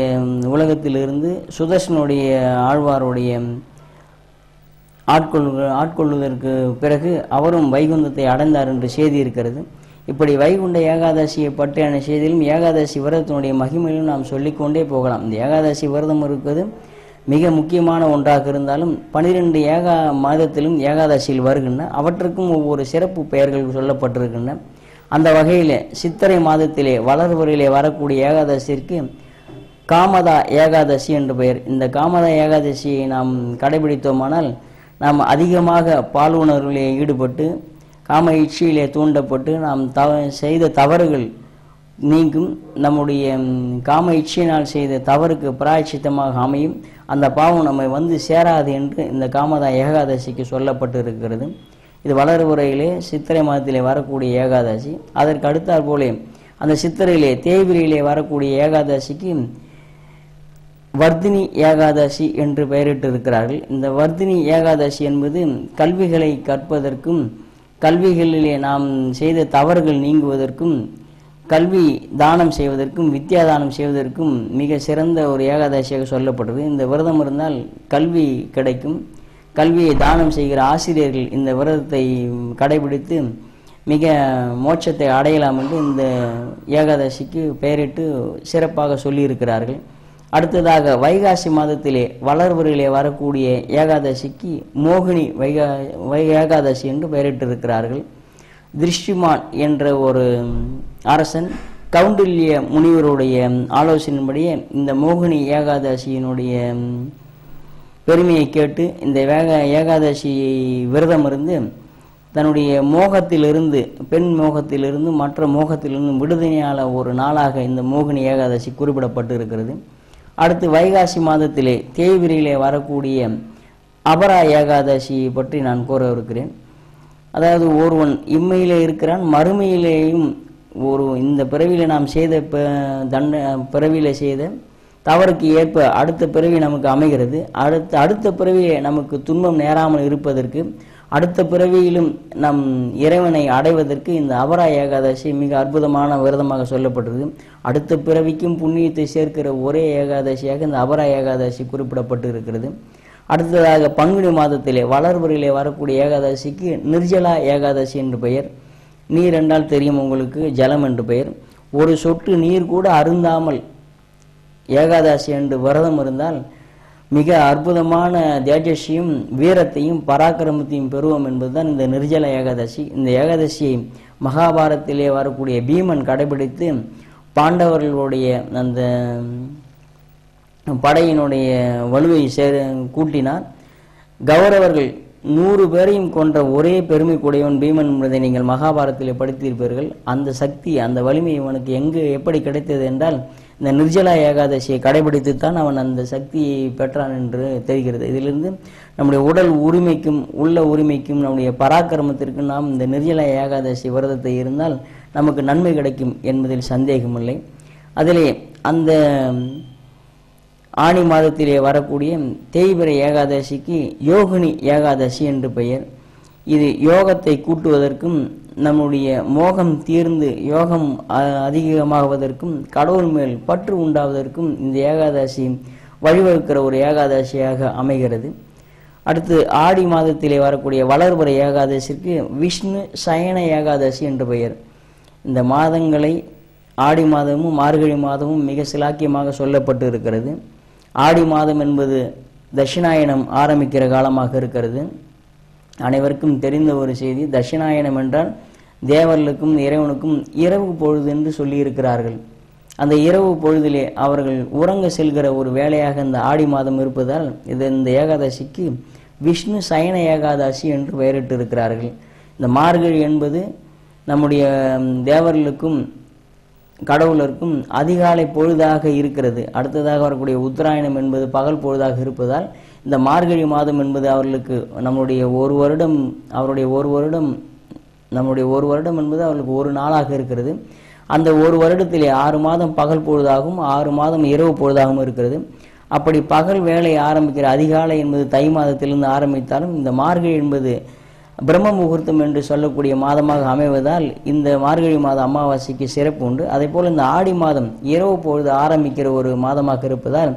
உலகத்திலிருந்து சுதர்சனுடைய ஆழ்வாருடைய ஆட்கொள்வதற்கு பிறகு அவரும் வைகுந்தத்தை அடைந்தார் என்று செய்தி இருக்கிறது. இப்படி வைகுண்ட ஏகாதசியை பற்றியான செய்தியிலும் ஏகாதசி விரதத்தினுடைய மகிமையிலும் நாம் சொல்லிக்கொண்டே போகலாம். இந்த ஏகாதசி விரதம் இருப்பது மிக முக்கியமான ஒன்றாக இருந்தாலும் 12 மாதத்திலும் ஏகாதசியில் வருகின்றன. அவற்றுக்கும் ஒவ்வொரு சிறப்பு பெயர்கள் சொல்லப்பட்டிருக்கின்றன. அந்த வகையில் சித்திரை மாதத்திலே வளர்வரிலே வரக்கூடிய ஏகாதசிற்கு காமதா ஏகாதசி என்று பெயர். இந்த காமதா ஏகாதசியை நாம் கடைபிடித்தோமானால் நாம் அதிகமாக பாலுணர்விலே ஈடுபட்டு காம இச்சையிலே தூண்டப்பட்டு நாம் செய்த தவறுகள் நீங்கும். நம்முடைய காம இச்சையினால் செய்த தவறுக்கு பிராயச்சித்தமாக அமையும். அந்த பாவம் நம்மை வந்து சேராது என்று இந்த காமதா ஏகாதசிக்கு சொல்லப்பட்டு இருக்கிறது. இது வளர்வுரையிலே சித்திரை மாதத்திலே வரக்கூடிய ஏகாதசி. அதற்கு அடுத்தாற் போலே அந்த சித்திரையிலே தேய்பிரையிலே வரக்கூடிய ஏகாதசிக்கு வர்தினி ஏகாதசி என்று பெயரிட்டு இருக்கிறார்கள். இந்த வர்தினி ஏகாதசி என்பது கல்விகளை கற்பதற்கும் கல்விகளிலே நாம் செய்த தவறுகள் நீங்குவதற்கும் கல்வி தானம் செய்வதற்கும் வித்யாதானம் செய்வதற்கும் மிக சிறந்த ஒரு ஏகாதசியாக சொல்லப்பட்டது. இந்த விரதம் இருந்தால் கல்வி கிடைக்கும். கல்வியை தானம் செய்கிற ஆசிரியர்கள் இந்த விரதத்தை கடைபிடித்து மிக மோட்சத்தை அடையலாம் என்று இந்த ஏகாதசிக்கு பெயரிட்டு சிறப்பாக சொல்லியிருக்கிறார்கள். அடுத்ததாக வைகாசி மாதத்திலே வளர்வரிலே வரக்கூடிய ஏகாதசிக்கு மோகினி ஏகாதசி என்று பெயரிட்டிருக்கிறார்கள். திருஷ்டிமான் என்ற ஒரு அரசன் கௌண்டில்ய முனிவருடைய ஆலோசனையின்படியே இந்த மோகினி ஏகாதசியினுடைய பெருமையை கேட்டு இந்த ஏகாதசி விரதம் இருந்து தன்னுடைய மோகத்திலிருந்து பெண் மோகத்திலிருந்து மற்ற மோகத்திலிருந்து விடுதலையால ஒரு நாளாக இந்த மோகினி ஏகாதசி குறிப்பிடப்பட்டு இருக்கிறது. அடுத்து வைகாசி மாதத்திலே தேய்பிரையிலே வரக்கூடிய அபரா ஏகாதசி பற்றி நான் கூற இருக்கிறேன். அதாவது ஒருவன் இம்மையிலே இருக்கிறான், மறுமையிலேயும் இந்த பிறவியில நாம் செய்த பிறவியில செய்த தவறுக்கு ஏற்ப அடுத்த பிறவி நமக்கு அமைகிறது. அடுத்த பிறவியை நமக்கு துன்பம் நேராமல் இருப்பதற்கு, அடுத்த பிறவியிலும் நம் இறைவனை அடைவதற்கு இந்த அபரா ஏகாதசி மிக அற்புதமான விரதமாக சொல்லப்பட்டது. அடுத்த பிறவிக்கும் புண்ணியத்தை சேர்க்கிற ஒரே ஏகாதசியாக இந்த அபரா ஏகாதசி குறிப்பிடப்பட்டு இருக்கிறது. அடுத்ததாக பங்குனி மாதத்திலே வளர்வரிலே வரக்கூடிய ஏகாதசிக்கு நிர்ஜலா ஏகாதசி என்று பெயர். நீர் என்றால் தெரியும் உங்களுக்கு, ஜலம் என்று பெயர். ஒரு சொட்டு நீர் கூட அருந்தாமல் ஏகாதசி என்று விரதம் இருந்தால் மிக அற்புதமான தேஜஸையும் வீரத்தையும் பராக்கிரமத்தையும் பெறுவோம் என்பதுதான் இந்த நிர்ஜல ஏகாதசி. இந்த ஏகாதசியை மகாபாரதத்திலே வரக்கூடிய பீமன் கடைபிடித்து பாண்டவர்களுடைய அந்த படையினுடைய வலுவை கூட்டினார். கௌரவர்கள் 100 பேரையும் கொன்ற ஒரே பெருமை கூடையவன் பீமன் என்பதை நீங்கள் மகாபாரதத்திலே படித்திருப்பீர்கள். அந்த சக்தி, அந்த வலிமை இவனுக்கு எப்படி கிடைத்தது என்றால் இந்த நிர்ஜலா ஏகாதசியை கடைபிடித்துத்தான் அவன் அந்த சக்தியை பெற்றான் என்று தெரிகிறது. இதிலிருந்து நம்முடைய உடல் உரிமைக்கும் உள்ள உரிமைக்கும் நம்முடைய பராக்கிரமத்திற்கும் நாம் இந்த நிர்ஜலா ஏகாதசி விரதத்தை இருந்தால் நமக்கு நன்மை கிடைக்கும் என்பதில் சந்தேகமில்லை. அதிலே அந்த ஆணி மாதத்திலே வரக்கூடிய தேய்பிறை ஏகாதசிக்கு யோகினி ஏகாதசி என்று பெயர். இது யோகத்தை கூட்டுவதற்கும் நம்முடைய மோகம் தீர்ந்து யோகம் அதிகமாகுவதற்கும் கடவுள் மேல் பற்று உண்டாவதற்கும் இந்த ஏகாதசி வழிவகுக்கிற ஒரு ஏகாதசியாக அமைகிறது. அடுத்து ஆடி மாதத்திலே வரக்கூடிய வளர்பிறை ஏகாதசிக்கு விஷ்ணு சயன ஏகாதசி என்று பெயர். இந்த மாதங்களை ஆடி மாதமும் மார்கழி மாதமும் மிக சிலாக்கியமாக சொல்லப்பட்டு இருக்கிறது. ஆடி மாதம் என்பது தட்சிணாயனம் ஆரம்பிக்கிற காலமாக இருக்கிறது. அனைவருக்கும் தெரிந்த ஒரு செய்தி, தட்சிணாயனம் என்றால் தேவர்களுக்கும் இறைவனுக்கும் இரவு பொழுது என்று சொல்லியிருக்கிறார்கள். அந்த இரவு பொழுதிலே அவர்கள் உறங்க செல்கிற ஒரு வேலையாக இந்த ஆடி மாதம் இருப்பதால் இந்த ஏகாதசிக்கு விஷ்ணு சயன ஏகாதசி என்று பெயரிட்டு இருக்கிறார்கள். இந்த மார்கழி என்பது நம்முடைய தேவர்களுக்கும் கடவுளருக்கும் அதிகாலை பொழுதாக இருக்கிறது. அடுத்ததாக வரக்கூடிய உத்தராயணம் என்பது பகல் பொழுதாக இருப்பதால் இந்த மார்கழி மாதம் என்பது அவர்களுக்கு நம்முடைய ஒரு வருடம் என்பது அவர்களுக்கு ஒரு நாளாக இருக்கிறது. அந்த ஒரு வருடத்திலே 6 மாதம் பகல் பொழுதாகவும் 6 மாதம் இரவு பொழுதாகவும் இருக்கிறது. அப்படி பகல் வேலை ஆரம்பிக்கிற அதிகாலை என்பது தை மாதத்திலிருந்து ஆரம்பித்தாலும் இந்த மார்கழி என்பது பிரம்ம முகூர்த்தம் என்று சொல்லக்கூடிய மாதமாக அமைவதால் இந்த மார்கழி மாத அமாவாசைக்கு சிறப்பு உண்டு. அதே போல் இந்த ஆடி மாதம் இரவு பொழுது ஆரம்பிக்கிற ஒரு மாதமாக இருப்பதால்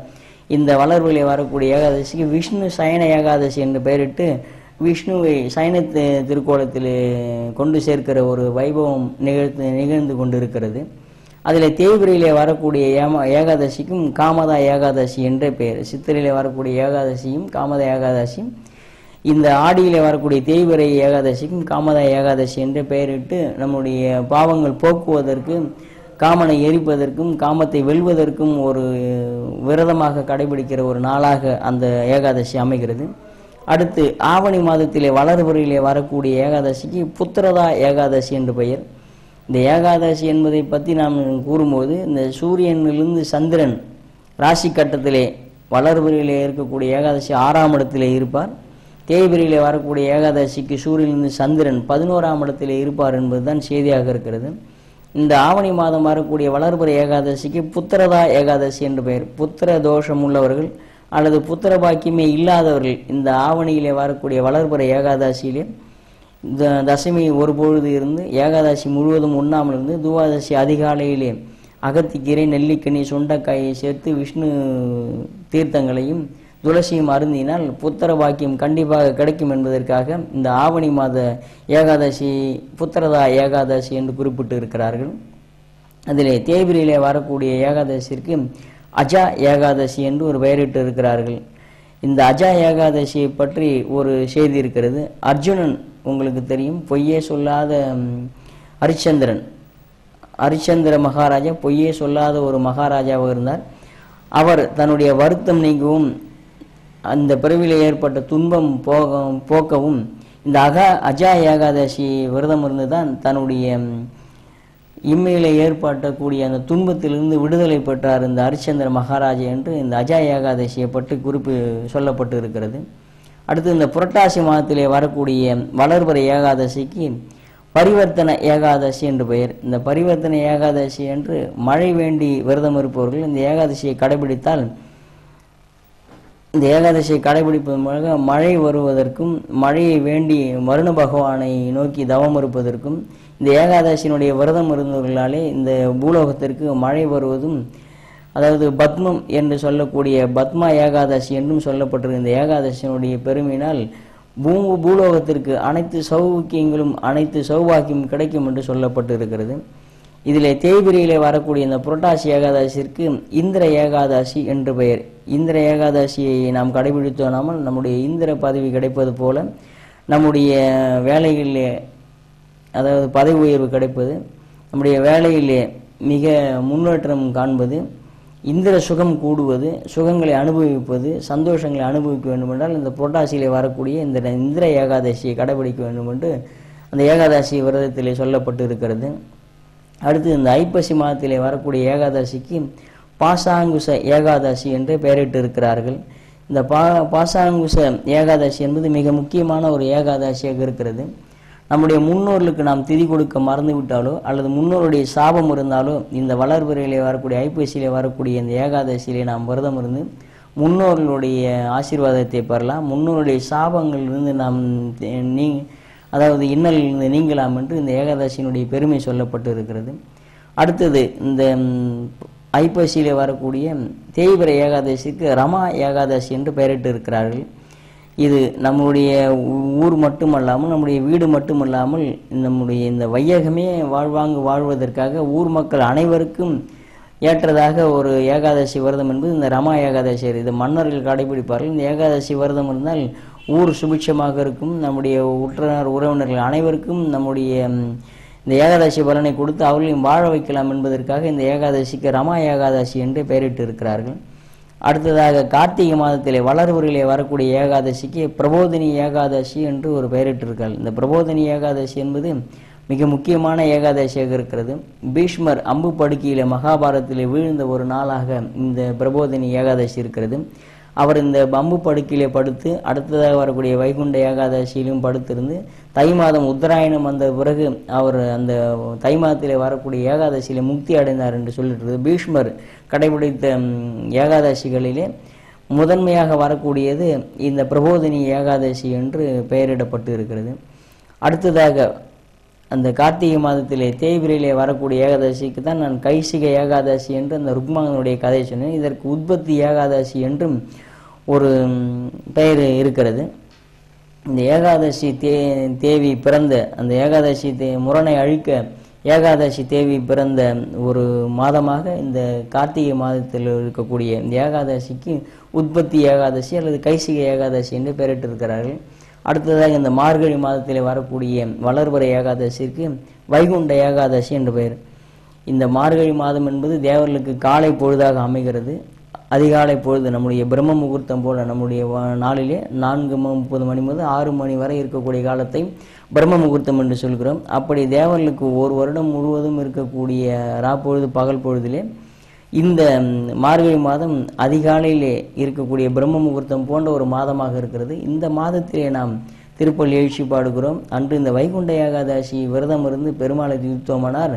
இந்த வளர்விலே வரக்கூடிய ஏகாதசிக்கு விஷ்ணு சயன ஏகாதசி என்று பெயரிட்டு விஷ்ணுவை சயன திருக்கோலத்திலே கொண்டு சேர்க்கிற ஒரு வைபவம் நிகழ்ந்து கொண்டிருக்கிறது. அதில் தேய்பிரையிலே வரக்கூடிய ஏகாதசிக்கும் காமதா ஏகாதசி என்ற பெயர். சித்திரையிலே வரக்கூடிய ஏகாதசியும் காமதா ஏகாதசியும், இந்த ஆடியிலே வரக்கூடிய தேய்பிறை ஏகாதசிக்கும் காமதா ஏகாதசி என்று பெயரிட்டு நம்முடைய பாவங்கள் போக்குவதற்கு, காமனை எரிப்பதற்கும் காமத்தை வெல்வதற்கும் ஒரு விரதமாக கடைபிடிக்கிற ஒரு நாளாக அந்த ஏகாதசி அமைகிறது. அடுத்து ஆவணி மாதத்திலே வளர்பிறையிலே வரக்கூடிய ஏகாதசிக்கு புத்திரதா ஏகாதசி என்று பெயர். இந்த ஏகாதசி என்பதை பற்றி நாம் கூறும்போது, இந்த சூரியனிலிருந்து சந்திரன் ராசி கட்டத்திலே வளர்பிறையிலே இருக்கக்கூடிய ஏகாதசி 6ஆம் இடத்திலே இருப்பார். தேய்பிரையிலே வரக்கூடிய ஏகாதசிக்கு சூரியனிலிருந்து சந்திரன் 11ஆம் இடத்திலே இருப்பார் என்பதுதான் செய்தியாக இருக்கிறது. இந்த ஆவணி மாதம் வரக்கூடிய வளர்பிறை ஏகாதசிக்கு புத்திரதா ஏகாதசி என்று பெயர். புத்திர தோஷம் உள்ளவர்கள் அல்லது புத்திர பாக்கியமே இல்லாதவர்கள் இந்த ஆவணியிலே வரக்கூடிய வளர்பிறை ஏகாதசியிலே தசமி ஒரு பொழுது இருந்து ஏகாதசி முழுவதும் உண்ணாமல் இருந்து துவாதசி அதிகாலையிலே அகத்திக்கீரை, நெல்லிக்கனி, சுண்டைக்காயை சேர்த்து விஷ்ணு தீர்த்தங்களையும் துளசியும் அருந்தினால் புத்திர பாக்கியம் கண்டிப்பாக கிடைக்கும் என்பதற்காக இந்த ஆவணி மாத ஏகாதசி புத்திரதா ஏகாதசி என்று குறிப்பிட்டு இருக்கிறார்கள். அதிலே தேய்பிரையிலே வரக்கூடிய ஏகாதசிற்கு அஜா ஏகாதசி என்று ஒரு பெயரிட்டு இருக்கிறார்கள். இந்த அஜா ஏகாதசியை பற்றி ஒரு செய்தி இருக்கிறது. அர்ஜுனன் உங்களுக்கு தெரியும், பொய்யே சொல்லாத ஹரிச்சந்திர மகாராஜா பொய்யே சொல்லாத ஒரு மகாராஜாவாக இருந்தார். அவர் தன்னுடைய வருத்தம் நீங்கவும் அந்த பிறவிலே ஏற்பட்ட துன்பம் போக்கவும் இந்த அஜா ஏகாதசி விரதம் இருந்து தான் தன்னுடைய இம்மையிலே ஏற்பட்டக்கூடிய அந்த துன்பத்திலிருந்து விடுதலை பெற்றார் இந்த ஹரிச்சந்திர மகாராஜா என்று இந்த அஜா ஏகாதசியை பற்றி குறிப்பு சொல்லப்பட்டு இருக்கிறது. அடுத்து இந்த புரட்டாசி மாதத்திலே வரக்கூடிய வளர்பிறை ஏகாதசிக்கு பரிவர்த்தன ஏகாதசி என்று பெயர். இந்த பரிவர்த்தன ஏகாதசி என்று மழை வேண்டி விரதம் இருப்பவர்கள் இந்த ஏகாதசியை கடைபிடித்தால், இந்த ஏகாதசியை கடைபிடிப்பதன் மூலம் மழை வருவதற்கும் மழையை வேண்டி வருண பகவானை நோக்கி தவம் இருப்பதற்கும் இந்த ஏகாதசியினுடைய விரதம் இருந்தவர்களாலே இந்த பூலோகத்திற்கு மழை வருவதும், அதாவது பத்மம் என்று சொல்லக்கூடிய பத்மா ஏகாதசி என்றும் சொல்லப்பட்டிருக்கிற இந்த ஏகாதசியினுடைய பெருமையினால் பூலோகத்திற்கு அனைத்து சௌக்கியங்களும் அனைத்து சௌபாக்கியம் கிடைக்கும் என்று சொல்லப்பட்டு இருக்கிறது. இதிலே தேய்பிரையிலே வரக்கூடிய இந்த புரட்டாசி ஏகாதசிற்கு இந்திர ஏகாதசி என்று பெயர். இந்திர ஏகாதசியை நாம் கடைபிடித்தோனாமல் நம்முடைய இந்திர பதவி கிடைப்பது போல நம்முடைய வேலைகளிலே, அதாவது பதவி உயர்வு கிடைப்பது, நம்முடைய வேலையிலே மிக முன்னேற்றம் காண்பது, இந்திர சுகம் கூடுவது, சுகங்களை அனுபவிப்பது, சந்தோஷங்களை அனுபவிக்க வேண்டும் என்றால் இந்த புரட்டாசியிலே வரக்கூடிய இந்த இந்திர ஏகாதசியை கடைபிடிக்க வேண்டும் என்று அந்த ஏகாதசி விரதத்திலே சொல்லப்பட்டு இருக்கிறது. அடுத்து இந்த ஐப்பசி மாதத்திலே வரக்கூடிய ஏகாதசிக்கு பாசாங்குச ஏகாதசி என்று பெயரிட்டு இருக்கிறார்கள். இந்த பாசாங்குச ஏகாதசி என்பது மிக முக்கியமான ஒரு ஏகாதசியாக இருக்கிறது. நம்முடைய முன்னோர்களுக்கு நாம் திதி கொடுக்க மறந்துவிட்டாலோ அல்லது முன்னோருடைய சாபம் இருந்தாலோ இந்த வளர்பிறையிலே வரக்கூடிய ஐப்பசியிலே வரக்கூடிய இந்த ஏகாதசியிலே நாம் விரதம் இருந்து முன்னோர்களுடைய ஆசீர்வாதத்தை பெறலாம். முன்னோருடைய சாபங்களிலிருந்து நாம் அதாவது இன்னலிலிருந்து நீங்கலாம் என்று இந்த ஏகாதசியினுடைய பெருமை சொல்லப்பட்டு இருக்கிறது. அடுத்தது இந்த ஐப்பசியிலே வரக்கூடிய தேய்பிறை ஏகாதசிக்கு ரமா ஏகாதசி என்று பெயரிட்டு இருக்கிறார்கள். இது நம்முடைய ஊர் மட்டுமல்லாமல் நம்முடைய வீடு மட்டுமல்லாமல் நம்முடைய இந்த வையகமே வாழ்வதற்காக ஊர் மக்கள் அனைவருக்கும் ஏற்றதாக ஒரு ஏகாதசி விரதம் என்பது இந்த ரமா ஏகாதசி. இது மன்னர்கள் கடைபிடிப்பார்கள். இந்த ஏகாதசி விரதம் இருந்தால் ஊர் சுபிட்சமாக இருக்கும். நம்முடைய உற்றார் உறவினர்கள் அனைவருக்கும் நம்முடைய இந்த ஏகாதசி பலனை கொடுத்து அவர்களையும் வாழ வைக்கலாம் என்பதற்காக இந்த ஏகாதசிக்கு ரமா ஏகாதசி என்று பெயரிட்டு இருக்கிறார்கள். அடுத்ததாக கார்த்திகை மாதத்திலே வளர்பிறையிலே வரக்கூடிய ஏகாதசிக்கு பிரபோதினி ஏகாதசி என்று ஒரு பெயரிட்டிருக்கிறார்கள். இந்த பிரபோதினி ஏகாதசி என்பது மிக முக்கியமான ஏகாதசியாக இருக்கிறது. பீஷ்மர் அம்பு படுக்கையிலே மகாபாரதத்திலே வீழ்ந்த ஒரு நாளாக இந்த பிரபோதினி ஏகாதசி இருக்கிறது. அவர் இந்த அம்பு படுக்கையிலே படுத்து அடுத்ததாக வரக்கூடிய வைகுண்ட ஏகாதசியிலும் படுத்திருந்து தை மாதம் உத்தராயணம் வந்த பிறகு அவர் அந்த தை மாதத்திலே வரக்கூடிய ஏகாதசியிலே முக்தி அடைந்தார் என்று சொல்லிட்டு பீஷ்மர் கடைபிடித்த ஏகாதசிகளிலே முதன்மையாக வரக்கூடியது இந்த பிரபோதினி ஏகாதசி என்று பெயரிடப்பட்டு இருக்கிறது. அடுத்ததாக அந்த கார்த்திகை மாதத்திலே தேய்பிரையிலே வரக்கூடிய ஏகாதசிக்கு தான் நான் கைசிக ஏகாதசி என்று அந்த ருக்மாங்கனுடைய கதை சொன்னேன். இதற்கு உற்பத்தி ஏகாதசி என்றும் ஒரு பெயர் இருக்கிறது. இந்த ஏகாதசி தேவி பிறந்த அந்த ஏகாதசி முரணை அழிக்க ஏகாதசி தேவி பிறந்த ஒரு மாதமாக இந்த கார்த்திகை மாதத்தில் இருக்கக்கூடிய இந்த ஏகாதசிக்கு உற்பத்தி ஏகாதசி அல்லது கைசிக ஏகாதசி என்று பெயரிட்டிருக்கிறார்கள். அடுத்ததாக இந்த மார்கழி மாதத்திலே வரக்கூடிய வளர்பிறை ஏகாதசிக்கு வைகுண்ட ஏகாதசி என்று பெயர். இந்த மார்கழி மாதம் என்பது தேவர்களுக்கு காலை பொழுதாக அமைகிறது. அதிகாலை பொழுது நம்முடைய பிரம்ம முகூர்த்தம் போல நம்முடைய நாளிலே 4:30 மணி முதல் 6 மணி வரை இருக்கக்கூடிய காலத்தை பிரம்ம முகூர்த்தம் என்று சொல்கிறோம். அப்படி தேவர்களுக்கு ஒரு வருடம் முழுவதும் இருக்கக்கூடிய ராப்பொழுது பகல் பொழுதிலே இந்த மார்கழி மாதம் அதிகாலையிலே இருக்கக்கூடிய பிரம்ம முகூர்த்தம் போன்ற ஒரு மாதமாக இருக்கிறது. இந்த மாதத்திலே நாம் திருப்பள்ளி எழுச்சி பாடுகிறோம். அன்று இந்த வைகுண்ட ஏகாதசி விரதம் இருந்து பெருமாளை துதித்தோமானார்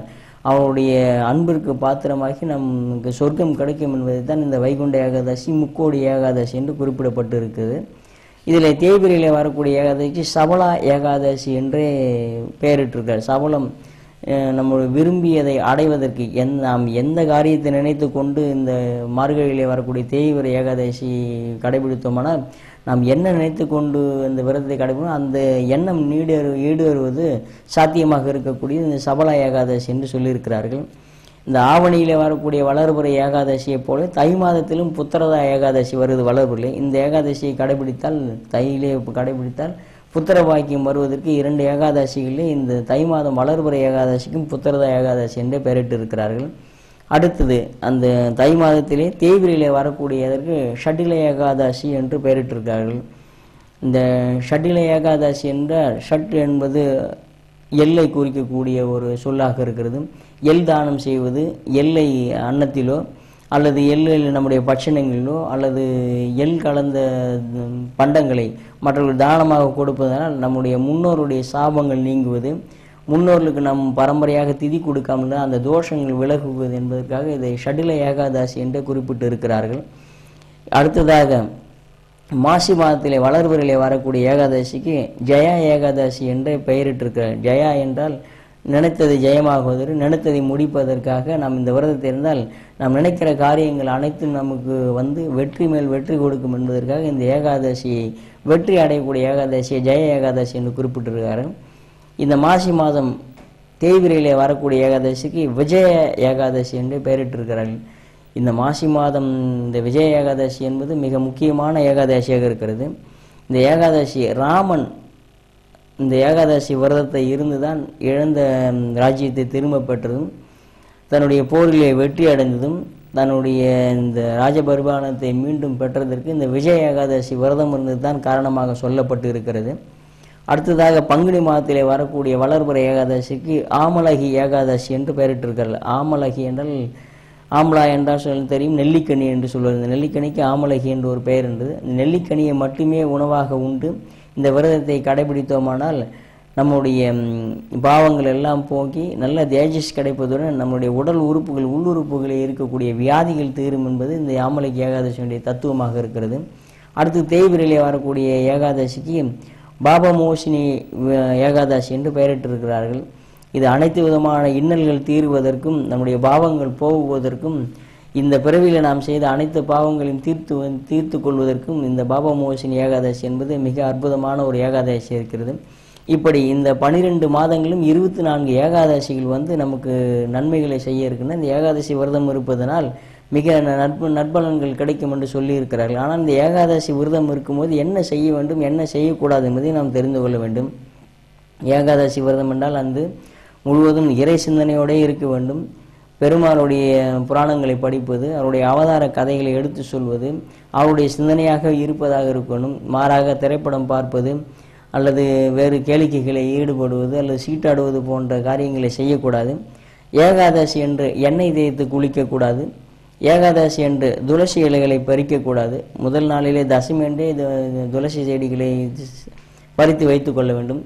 அவருடைய அன்பிற்கு பாத்திரமாகி நமக்கு சொர்க்கம் கிடைக்கும் என்பதை தான் இந்த வைகுண்ட ஏகாதசி முக்கோடி ஏகாதசி என்று குறிப்பிடப்பட்டு இருக்குது. இதில் தேய்பிரையிலே வரக்கூடிய ஏகாதசிக்கு சபலா ஏகாதசி என்றே பெயரிட்டிருக்கார். சபலம் நம்ம விரும்பியதை அடைவதற்கு நாம் எந்த காரியத்தை நினைத்து கொண்டு இந்த மார்கழியிலே வரக்கூடிய தேய்பிறை ஏகாதசி கடைபிடித்தோம்னா நாம் என்ன நினைத்து கொண்டு இந்த விரதத்தை கடைபிடிக்கணும் அந்த எண்ணம் ஈடுறுவது சாத்தியமாக இருக்கக்கூடிய இந்த சபலா ஏகாதசி என்று சொல்லியிருக்கிறார்கள். இந்த ஆவணியிலே வரக்கூடிய வளர்பிறை ஏகாதசியை போல தை மாதத்திலும் புத்திரதா ஏகாதசி வருது வளர்பிறை. இந்த ஏகாதசியை கடைபிடித்தால் தையிலே கடைபிடித்தால் புத்திர பாக்கியம் வருவதற்கு 2 ஏகாதசிகளிலே இந்த தை மாதம் வளர்பிறை ஏகாதசிக்கும் புத்திரதா ஏகாதசி என்றே பெயரிட்டு இருக்கிறார்கள். அடுத்தது அந்த தை மாதத்திலே தேய்பிரையிலே வரக்கூடியதற்கு ஷட்டில ஏகாதசி என்று பெயரிட்டிருக்கிறார்கள். இந்த ஷட்டில ஏகாதசி என்றால் ஷட் என்பது எல்லை குறிக்கக்கூடிய ஒரு சொல்லாக இருக்கிறது. எல் தானம் செய்வது எல்லை அன்னத்திலோ அல்லது எள்ளில் நம்முடைய பட்சணங்களிலோ அல்லது எள் கலந்த பண்டங்களை மற்றவர்கள் தானமாக கொடுப்பதனால் நம்முடைய முன்னோருடைய சாபங்கள் நீங்குவது, முன்னோர்களுக்கு நம் பரம்பரையாக திதி கொடுக்காமல் அந்த தோஷங்கள் விலகுவது என்பதற்காக இதை ஷடில ஏகாதசி என்று குறிப்பிட்டு இருக்கிறார்கள். அடுத்ததாக மாசி மாதத்திலே வளர்வரிலே வரக்கூடிய ஏகாதசிக்கு ஜெயா ஏகாதசி என்று பெயரிட்டிருக்கிறார். ஜெயா என்றால் நினைத்தது ஜெயமாகுவது, நினைத்ததை முடிப்பதற்காக நாம் இந்த விரதத்தை இருந்தால் நாம் நினைக்கிற காரியங்கள் அனைத்தும் நமக்கு வெற்றி மேல் வெற்றி கொடுக்கும் என்பதற்காக இந்த ஏகாதசியை, வெற்றி அடையக்கூடிய ஏகாதசியை ஜெய ஏகாதசி என்று குறிப்பிட்டிருக்கிறார்கள். இந்த மாசி மாதம் தேய்பிரையிலே வரக்கூடிய ஏகாதசிக்கு விஜய ஏகாதசி என்று பெயரிட்டிருக்கிறார்கள். இந்த மாசி மாதம் இந்த விஜய ஏகாதசி என்பது மிக முக்கியமான ஏகாதசியாக இருக்கிறது. இந்த ஏகாதசி ராமன் இந்த ஏகாதசி விரதத்தை இருந்துதான் இழந்த ராஜ்யத்தை திரும்ப பெற்றதும், தன்னுடைய போரிலே வெற்றி அடைந்ததும், தன்னுடைய இந்த ராஜபரிபாலனத்தை மீண்டும் பெற்றதற்கு இந்த விஜய ஏகாதசி விரதம் இருந்தது தான் காரணமாக சொல்லப்பட்டு இருக்கிறது. அடுத்ததாக பங்குனி மாதத்திலே வரக்கூடிய வளர்பிறை ஏகாதசிக்கு ஆமலகி ஏகாதசி என்று பெயரிட்டிருக்கிறார்கள். ஆமலகி என்றால் ஆம்லா என்றால் தெரியும், நெல்லிக்கனி என்று சொல்வது. இந்த நெல்லிக்கனிக்கு ஆமலகி என்று ஒரு பெயர் இருந்தது. நெல்லிக்கனியை மட்டுமே உணவாக உண்டு இந்த விரதத்தை கடைபிடித்தோமானால் நம்முடைய பாவங்கள் எல்லாம் போக்கி நல்ல தேஜஸ் கிடைப்பதுடன் நம்முடைய உடல் உறுப்புகள், உள்ளுறுப்புகளில் இருக்கக்கூடிய வியாதிகள் தீரும் என்பது இந்த ஆமலகி ஏகாதசியுடைய தத்துவமாக இருக்கிறது. அடுத்து தேய்பிரையிலே வரக்கூடிய ஏகாதசிக்கு பாபமோசினி ஏகாதசி என்று பெயரிட்டிருக்கிறார்கள். இது அனைத்து விதமான இன்னல்கள் தீர்வதற்கும் நம்முடைய பாவங்கள் போகுவதற்கும் இந்த பிறவியில் நாம் செய்த அனைத்து பாவங்களையும் தீர்த்து கொள்வதற்கும் இந்த பாபமோசினி ஏகாதசி என்பது மிக அற்புதமான ஒரு ஏகாதசி இருக்கிறது. இப்படி இந்த 12 மாதங்களும் 24 ஏகாதசிகள் நமக்கு நன்மைகளை செய்ய இருக்கின்றன. இந்த ஏகாதசி விரதம் இருப்பதனால் மிக நற்பலன்கள் கிடைக்கும் என்று சொல்லி இருக்கிறார்கள். ஆனால் இந்த ஏகாதசி விரதம் இருக்கும்போது என்ன செய்ய வேண்டும், என்ன செய்யக்கூடாது என்பதை நாம் தெரிந்து கொள்ள வேண்டும். ஏகாதசி விரதம் என்றால் முழுவதும் இறை சிந்தனையோடே இருக்க வேண்டும். பெருமாளுடைய புராணங்களை படிப்பது, அவருடைய அவதார கதைகளை எடுத்து சொல்வது, அவருடைய சிந்தனையாக இருப்பதாக இருக்கணும். மாறாக திரைப்படம் பார்ப்பது அல்லது வேறு கேளிக்கைகளை ஈடுபடுவது அல்லது சீட்டாடுவது போன்ற காரியங்களை செய்யக்கூடாது. ஏகாதசி என்று எண்ணெய் தேய்த்து குளிக்கக்கூடாது. ஏகாதசி என்று துளசி இலைகளை பறிக்கக்கூடாது. முதல் நாளிலே தசமி என்றே துளசி செடிகளை பறித்து வைத்து கொள்ள வேண்டும்.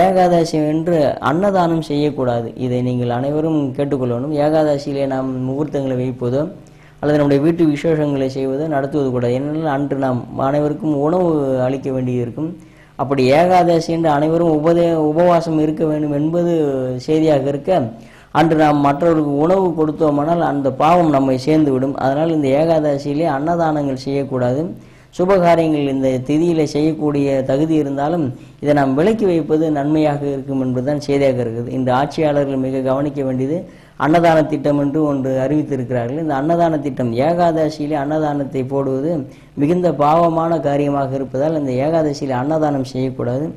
ஏகாதசி என்று அன்னதானம் செய்யக்கூடாது. இதை நீங்கள் அனைவரும் கேட்டுக்கொள்ளணும். ஏகாதசியிலே நாம் முகூர்த்தங்களை வைப்பதோ அல்லது நம்முடைய வீட்டு விசேஷங்களை செய்வதோ நடத்துவது கூடாது. ஏனென்றால் அன்று நாம் அனைவருக்கும் உணவு அளிக்க வேண்டியிருக்கும். அப்படி ஏகாதசி என்று அனைவரும் உபவாசம் இருக்க வேண்டும் என்பது செய்தியாக இருக்க, அன்று நாம் மற்றவர்களுக்கு உணவு கொடுத்தோமானால் அந்த பாவம் நம்மை சேர்ந்து விடும். அதனால் இந்த ஏகாதசியிலே அன்னதானங்கள் செய்யக்கூடாது. சுபகாரியங்கள் இந்த திதியிலே செய்யக்கூடிய தகுதி இருந்தாலும் இதை நாம் விலக்கி வைப்பது நன்மையாக இருக்கும் என்பதுதான் செய்தியாக இருக்குது. இந்த ஆட்சியாளர்கள் மிக கவனிக்க வேண்டியது அன்னதான திட்டம் என்று ஒன்று அறிவித்திருக்கிறார்கள். இந்த அன்னதான திட்டம் ஏகாதசியிலே அன்னதானத்தை போடுவது மிகுந்த பாவமான காரியமாக இருப்பதால் இந்த ஏகாதசியிலே அன்னதானம் செய்யக்கூடாது,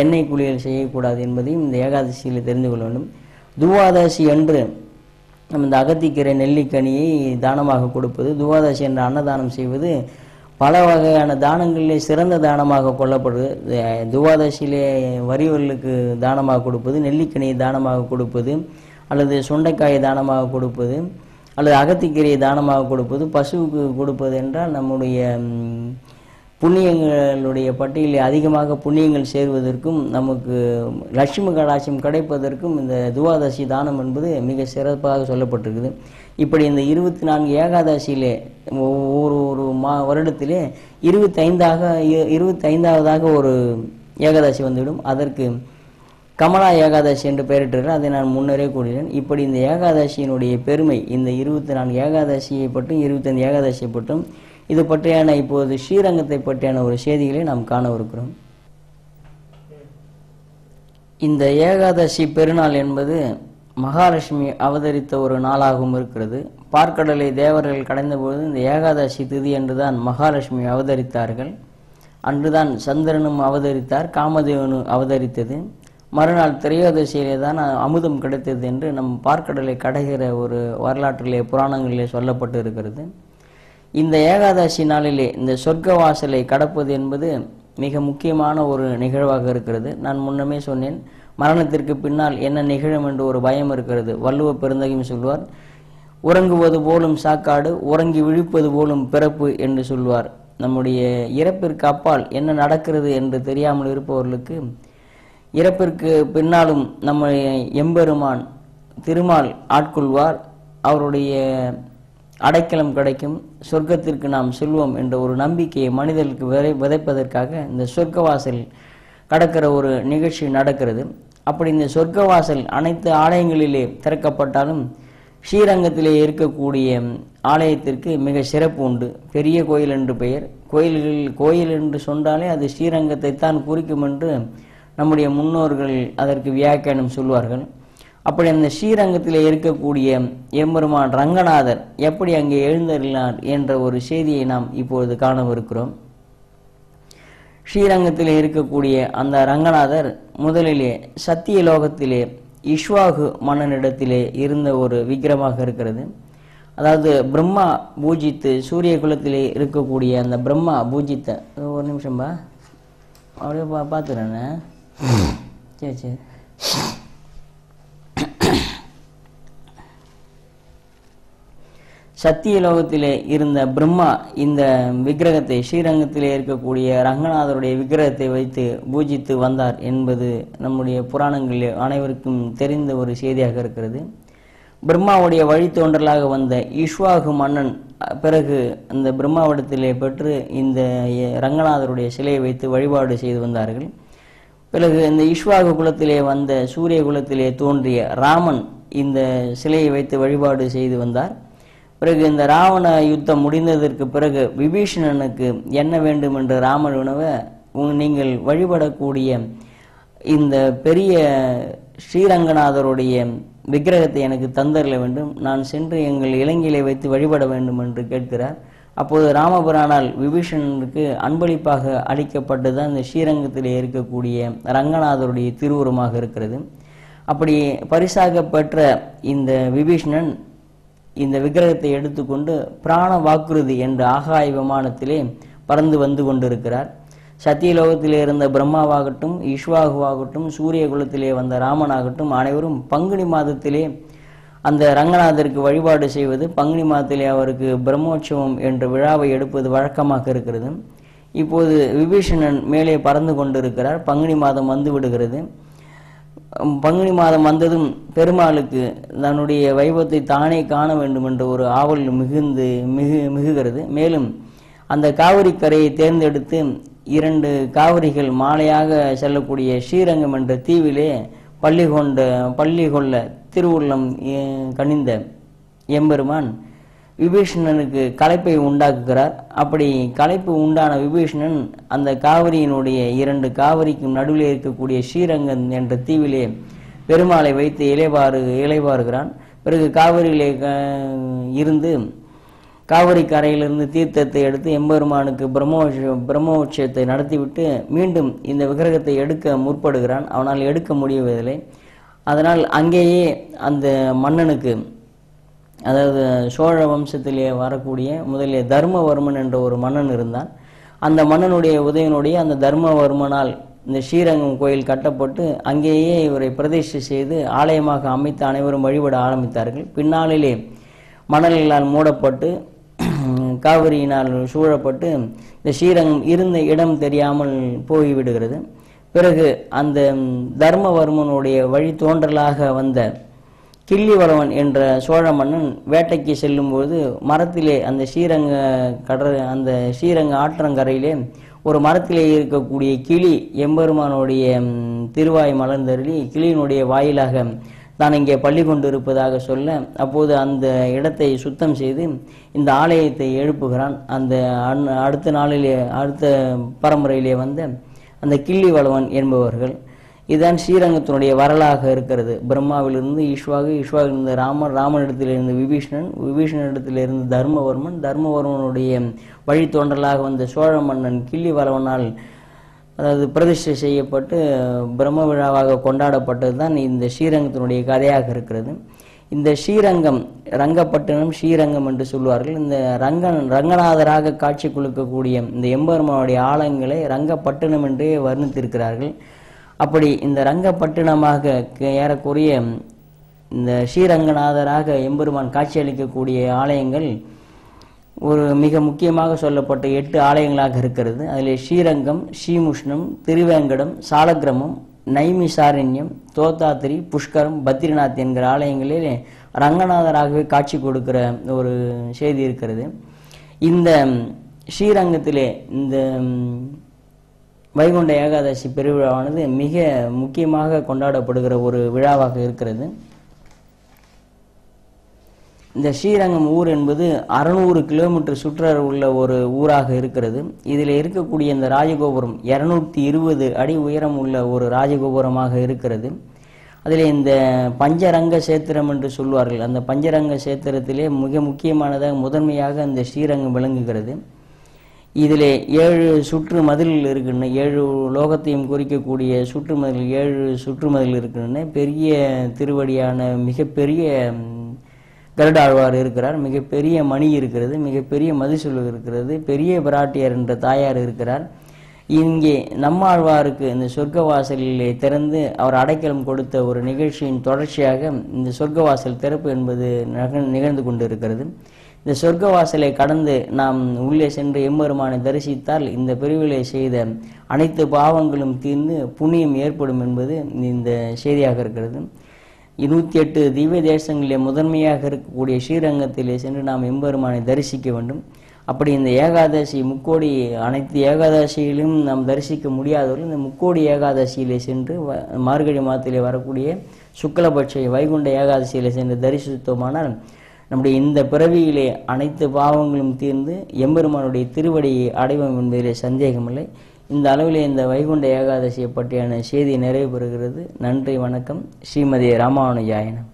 எண்ணெய் குளியல் செய்யக்கூடாது என்பதையும் இந்த ஏகாதசியில் தெரிந்து கொள்ள வேண்டும். துவாதசி அன்று நம்ம இந்த அகத்திக்கீரை நெல்லிக்கனியை தானமாக கொடுப்பது, துவாதசி என்ற அன்னதானம் செய்வது பல வகையான தானங்களிலே சிறந்த தானமாக கொள்ளப்படுது. துவாதசியிலே வறியவர்களுக்கு தானமாக கொடுப்பது, நெல்லிக்கனியை தானமாக கொடுப்பது, அல்லது சுண்டைக்காயை தானமாக கொடுப்பது, அல்லது அகத்திக்கீரையை தானமாக கொடுப்பது, பசுவுக்கு கொடுப்பது என்றால் நம்முடைய புண்ணியங்களுடைய பட்டியலில் அதிகமாக புண்ணியங்கள் சேர்வதற்கும் நமக்கு லட்சுமி கடாட்சியம் கிடைப்பதற்கும் இந்த துவாதசி தானம் என்பது மிக சிறப்பாக சொல்லப்பட்டிருக்குது. இப்படி இந்த 24 ஏகாதசியிலே ஒரு வருடத்திலே 25வதாக ஒரு ஏகாதசி வந்துவிடும். அதற்கு கமலா ஏகாதசி என்று பெயரிட்டார்கள். அதை நான் முன்னரே கூறினேன். இப்படி இந்த ஏகாதசியினுடைய பெருமை, இந்த 24 ஏகாதசியை பற்றும் 25 ஏகாதசியை பற்றும் இது பற்றியான இப்போது ஸ்ரீரங்கத்தை பற்றியான ஒரு செய்திகளை நாம் காணவிருக்கிறோம். இந்த ஏகாதசி பெருநாள் என்பது மகாலட்சுமி அவதரித்த ஒரு நாளாகவும் இருக்கிறது. பார்க்கடலை தேவர்கள் கடைந்தபோது இந்த ஏகாதசி திதி என்றுதான் மகாலட்சுமி அவதரித்தார்கள். அன்றுதான் சந்திரனும் அவதரித்தார், காமதேவனும் அவதரித்தது. மறுநாள் திரையோதசியிலே தான் அமுதம் கிடைத்தது என்று நம் பார்க்கடலை கடைகிற ஒரு வரலாற்றிலே புராணங்களிலே சொல்லப்பட்டு இருக்கிறது. இந்த ஏகாதசி நாளிலே இந்த சொர்க்க வாசலை கடப்பது என்பது மிக முக்கியமான ஒரு நிகழ்வாக இருக்கிறது. நான் முன்னமே சொன்னேன், மரணத்திற்கு பின்னால் என்ன நிகழும் என்று ஒரு பயம் இருக்கிறது. வள்ளுவ பெருந்தகையும் சொல்வார், உறங்குவது போலும் சாக்காடு, உறங்கி விழிப்பது போலும் பிறப்பு என்று சொல்வார். நம்முடைய இறப்பிற்கு அப்பால் என்ன நடக்கிறது என்று தெரியாமல் இருப்பவர்களுக்கு இறப்பிற்கு பின்னாலும் நம்முடைய எம்பெருமான் திருமால் ஆட்கொள்வார், அவருடைய அடைக்கலம் கிடைக்கும், சொர்க்கத்திற்கு நாம் செல்வோம் என்ற ஒரு நம்பிக்கையை மனிதர்களுக்கு விதைப்பதற்காக இந்த சொர்க்கவாசல் கடக்கிற ஒரு நிகழ்ச்சி நடக்கிறது. அப்படி இந்த சொர்க்கவாசல் அனைத்து ஆலயங்களிலே திறக்கப்பட்டாலும் ஸ்ரீரங்கத்திலே இருக்கக்கூடிய ஆலயத்திற்கு மிக சிறப்பு உண்டு. பெரிய கோயில் என்று பெயர். கோயில் என்று சொன்னாலே அது ஸ்ரீரங்கத்தை தான் குறிக்கும் என்று நம்முடைய முன்னோர்கள் அதற்கு வியாக்கியானம் சொல்வார்கள். அப்படி அந்த ஸ்ரீரங்கத்திலே இருக்கக்கூடிய எம்பெருமான் ரங்கநாதர் எப்படி அங்கே எழுந்தருளினார் என்ற ஒரு செய்தியை நாம் இப்பொழுது காணவிருக்கிறோம். ஸ்ரீரங்கத்திலே இருக்கக்கூடிய அந்த ரங்கநாதர் முதலிலே சத்தியலோகத்திலே இஷ்வாகு மன்னனிடத்திலே இருந்த ஒரு விக்கிரமாக இருக்கிறது. அதாவது பிரம்மா பூஜித்து சூரிய குலத்திலே இருக்கக்கூடிய அந்த பிரம்மா பூஜித்த ஒரு நிமிஷம்பா அப்படியே பார்த்துறேண்ணே. சரி சரி. சத்தியலோகத்திலே இருந்த பிரம்மா இந்த விக்கிரகத்தை ஸ்ரீரங்கத்திலே இருக்கக்கூடிய ரங்கநாதருடைய விக்கிரகத்தை வைத்து பூஜித்து வந்தார் என்பது நம்முடைய புராணங்களில் அனைவருக்கும் தெரிந்த ஒரு செய்தியாக இருக்கிறது. பிரம்மாவுடைய வழித்தோன்றலாக வந்த இஷ்வாகு மன்னன் பிறகு அந்த பிரம்மாவிடத்திலே பெற்று இந்த ரங்கநாதருடைய சிலையை வைத்து வழிபாடு செய்து வந்தார்கள். பிறகு இந்த இஷ்வாகு குலத்திலே வந்த சூரிய குலத்திலே தோன்றிய ராமன் இந்த சிலையை வைத்து வழிபாடு செய்து வந்தார். பிறகு இந்த ராவண யுத்தம் முடிந்ததற்கு பிறகு விபீஷணனுக்கு என்ன வேண்டும் என்று ராமன் உணவ, நீங்கள் வழிபடக்கூடிய இந்த பெரிய ஸ்ரீரங்கநாதருடைய விக்கிரகத்தை எனக்கு தந்தரல வேண்டும், நான் சென்று எங்கள் இலங்கையிலே வைத்து வழிபட வேண்டும் என்று கேட்கிறார். அப்போது ராமபிரானால் விபீஷணனுக்கு அன்பளிப்பாக அளிக்கப்பட்டதுதான் இந்த ஸ்ரீரங்கத்திலே இருக்கக்கூடிய ரங்கநாதருடைய திருவுருவமாக இருக்கிறது. அப்படி பரிசாக பெற்ற இந்த விபீஷணன் இந்த விக்கிரகத்தை எடுத்துக்கொண்டு பிராண வாக்குறுதி என்ற ஆகாய விமானத்திலே பறந்து வந்து கொண்டிருக்கிறார். சத்தியலோகத்திலே இருந்த பிரம்மாவாகட்டும், ஈஸ்வாகுவாகட்டும், சூரிய குலத்திலே வந்த ராமனாகட்டும் அனைவரும் பங்குனி மாதத்திலே அந்த ரங்கநாதருக்கு வழிபாடு செய்வது, பங்குனி மாதத்திலே அவருக்கு பிரம்மோற்சவம் என்ற விழாவை எடுப்பது வழக்கமாக இருக்கிறது. இப்போது விபீஷணன் மேலே பறந்து கொண்டிருக்கிறார். பங்குனி மாதம் வந்து விடுகிறது. பங்குனி மாதம் வந்ததும் பெருமாளுக்கு தன்னுடைய வைபவத்தை தானே காண வேண்டும் என்ற ஒரு ஆவல் மிகுகிறது. மேலும் அந்த காவிரி கரையை தேர்ந்தெடுத்து 2 காவிரிகள் மாலையாக செல்லக்கூடிய ஸ்ரீரங்கம் என்ற தீவிலே பள்ளி கொள்ள திருவுள்ளம் கனிந்த எம்பெருமான் விபீஷணனுக்கு களைப்பை உண்டாக்குகிறார். அப்படி களைப்பு உண்டான விபீஷணன் அந்த காவிரியினுடைய 2 காவிரிக்கும் நடுவில் இருக்கக்கூடிய ஸ்ரீரங்கம் என்ற தீவிலே பெருமாளை வைத்து இலைபாறுகிறான். பிறகு காவிரியிலே இருந்து காவிரி கரையிலிருந்து தீர்த்தத்தை எடுத்து எம்பெருமானுக்கு பிரம்மோற்சவத்தை நடத்திவிட்டு மீண்டும் இந்த விக்கிரகத்தை எடுக்க முற்படுகிறான். அவனால் எடுக்க முடியவில்லை. அதனால் அங்கேயே அந்த மன்னனுக்கு, அதாவது சோழ வம்சத்திலே வரக்கூடிய முதலிய தர்மவர்மன் என்ற ஒரு மன்னன் இருந்தான். அந்த மன்னனுடைய உதவியினுடைய அந்த தர்மவர்மனால் இந்த ஸ்ரீரங்கம் கோயில் கட்டப்பட்டு அங்கேயே இவரை பிரதிஷ்டை செய்து ஆலயமாக அமைத்து அனைவரும் வழிபட ஆரம்பித்தார்கள். பின்னாளிலே மணல்களால் மூடப்பட்டு காவிரியினால் சூழப்பட்டு இந்த ஸ்ரீரங்கம் இருந்த இடம் தெரியாமல் போய்விடுகிறது. பிறகு அந்த தர்மவர்மனுடைய வழி தோன்றலாக வந்த கிள்ளிவளவன் என்ற சோழ மன்னன் வேட்டைக்கு செல்லும்போது மரத்திலே அந்த ஸ்ரீரங்க ஆற்றங்கரையிலே ஒரு மரத்திலே இருக்கக்கூடிய கிளி எம்பெருமானுடைய திருவாய் மலர்ந்தருளி கிளியினுடைய வாயிலாக தான் இங்கே பள்ளி கொண்டு இருப்பதாக சொல்ல, அப்போது அந்த இடத்தை சுத்தம் செய்து இந்த ஆலயத்தை எழுப்புகிறான். அந்த அடுத்த பரம்பரையிலே வந்த அந்த கிள்ளிவளவன் என்பவர்கள். இதுதான் ஸ்ரீரங்கத்தினுடைய வரலாக இருக்கிறது. பிரம்மாவிலிருந்து ஈஸ்வாவிலிருந்து ராமன், ராமனிடத்திலிருந்து விபீஷணனிடத்திலிருந்து தர்மவர்மன், தர்மவர்மனுடைய வழி தோன்றலாக வந்த சோழ மன்னன் கிள்ளிவளவனால் அதாவது பிரதிஷ்டை செய்யப்பட்டு பிரம்ம விழாவாக கொண்டாடப்பட்டது தான் இந்த ஸ்ரீரங்கத்தினுடைய கதையாக இருக்கிறது. இந்த ஸ்ரீரங்கம், ரங்கப்பட்டினம் ஸ்ரீரங்கம் என்று சொல்வார்கள். இந்த ரங்கநாதராக காட்சி கொடுக்கக்கூடிய இந்த எம்பெருமானுடைய ஆலயங்களை ரங்கப்பட்டினம் என்றே வர்ணித்திருக்கிறார்கள். அப்படி இந்த ரங்கப்பட்டினமாக ஏறக்குறைய இந்த ஸ்ரீரங்கநாதராக எம்பெருமான் காட்சியளிக்கக்கூடிய ஆலயங்கள் ஒரு மிக முக்கியமாக சொல்லப்பட்ட 8 ஆலயங்களாக இருக்கிறது. அதில் ஸ்ரீரங்கம், ஸ்ரீமுஷ்ணம், திருவேங்கடம், சாலக்கிரமம், நைமிசாரண்யம், தோத்தாத்திரி, புஷ்கரம், பத்ரிநாத் என்கிற ஆலயங்களில் ரங்கநாதராகவே காட்சி கொடுக்கிற ஒரு செய்தி இருக்கிறது. இந்த ஸ்ரீரங்கத்திலே இந்த வைகுண்ட ஏகாதசி பெருவிழாவானது மிக முக்கியமாக கொண்டாடப்படுகிற ஒரு விழாவாக இருக்கிறது. இந்த ஸ்ரீரங்கம் ஊர் என்பது 600 கிலோமீட்டர் சுற்றளவு உள்ள ஒரு ஊராக இருக்கிறது. இதில் இருக்கக்கூடிய இந்த ராஜகோபுரம் 220 அடி உயரம் உள்ள ஒரு ராஜகோபுரமாக இருக்கிறது. அதில் இந்த பஞ்சரங்க சேத்திரம் என்று சொல்வார்கள். அந்த பஞ்சரங்க சேத்திரத்திலே மிக முக்கியமானதாக முதன்மையாக இந்த ஸ்ரீரங்கம் விளங்குகிறது. இதில் 7 சுற்று மதில் இருக்கின்றன. 7 லோகத்தையும் குறிக்கக்கூடிய சுற்றுமதில் 7 சுற்றுமதில் இருக்கின்றன. பெரிய திருவடியான மிகப்பெரிய கருடாழ்வார் இருக்கிறார். மிகப்பெரிய மணி இருக்கிறது. மிகப்பெரிய மதிசூல் இருக்கிறது. பெரிய பிராட்டியார் என்ற தாயார் இருக்கிறார். இங்கே நம்மாழ்வாருக்கு இந்த சொர்க்கவாசலிலே திறந்து அவர் அடைக்கலம் கொடுத்த ஒரு நிகழ்ச்சியின் தொடர்ச்சியாக இந்த சொர்க்கவாசல் திறப்பு என்பது நிகழ்ந்து கொண்டிருக்கிறது. இந்த சொர்க்கவாசலை கடந்து நாம் உள்ளே சென்று எம்பெருமானை தரிசித்தால் இந்த பிரிவிலே செய்த அனைத்து பாவங்களும் தீர்ந்து புண்ணியம் ஏற்படும் என்பது இந்த செய்தியாக இருக்கிறது. 108 திவ்ய தேசங்களிலே முதன்மையாக இருக்கக்கூடிய ஸ்ரீரங்கத்திலே சென்று நாம் எம்பெருமானை தரிசிக்க வேண்டும். அப்படி இந்த ஏகாதசி முக்கோடி அனைத்து ஏகாதசியிலும் நாம் தரிசிக்க முடியாதவர்கள் இந்த முக்கோடி ஏகாதசியிலே சென்று மார்கழி மாதத்திலே வரக்கூடிய சுக்லபட்ச வைகுண்ட ஏகாதசியிலே சென்று தரிசித்தோமானால் நம்முடைய இந்த பிறவியிலே அனைத்து பாவங்களும் தீர்ந்து எம்பெருமானுடைய திருவடியை அடைவோம் என்பதிலே சந்தேகமில்லை. இந்த அளவிலே இந்த வைகுண்ட ஏகாதசியை பற்றியான செய்தி நிறைவு பெறுகிறது. நன்றி, வணக்கம். ஸ்ரீமதி ராமானுஜாயனம்.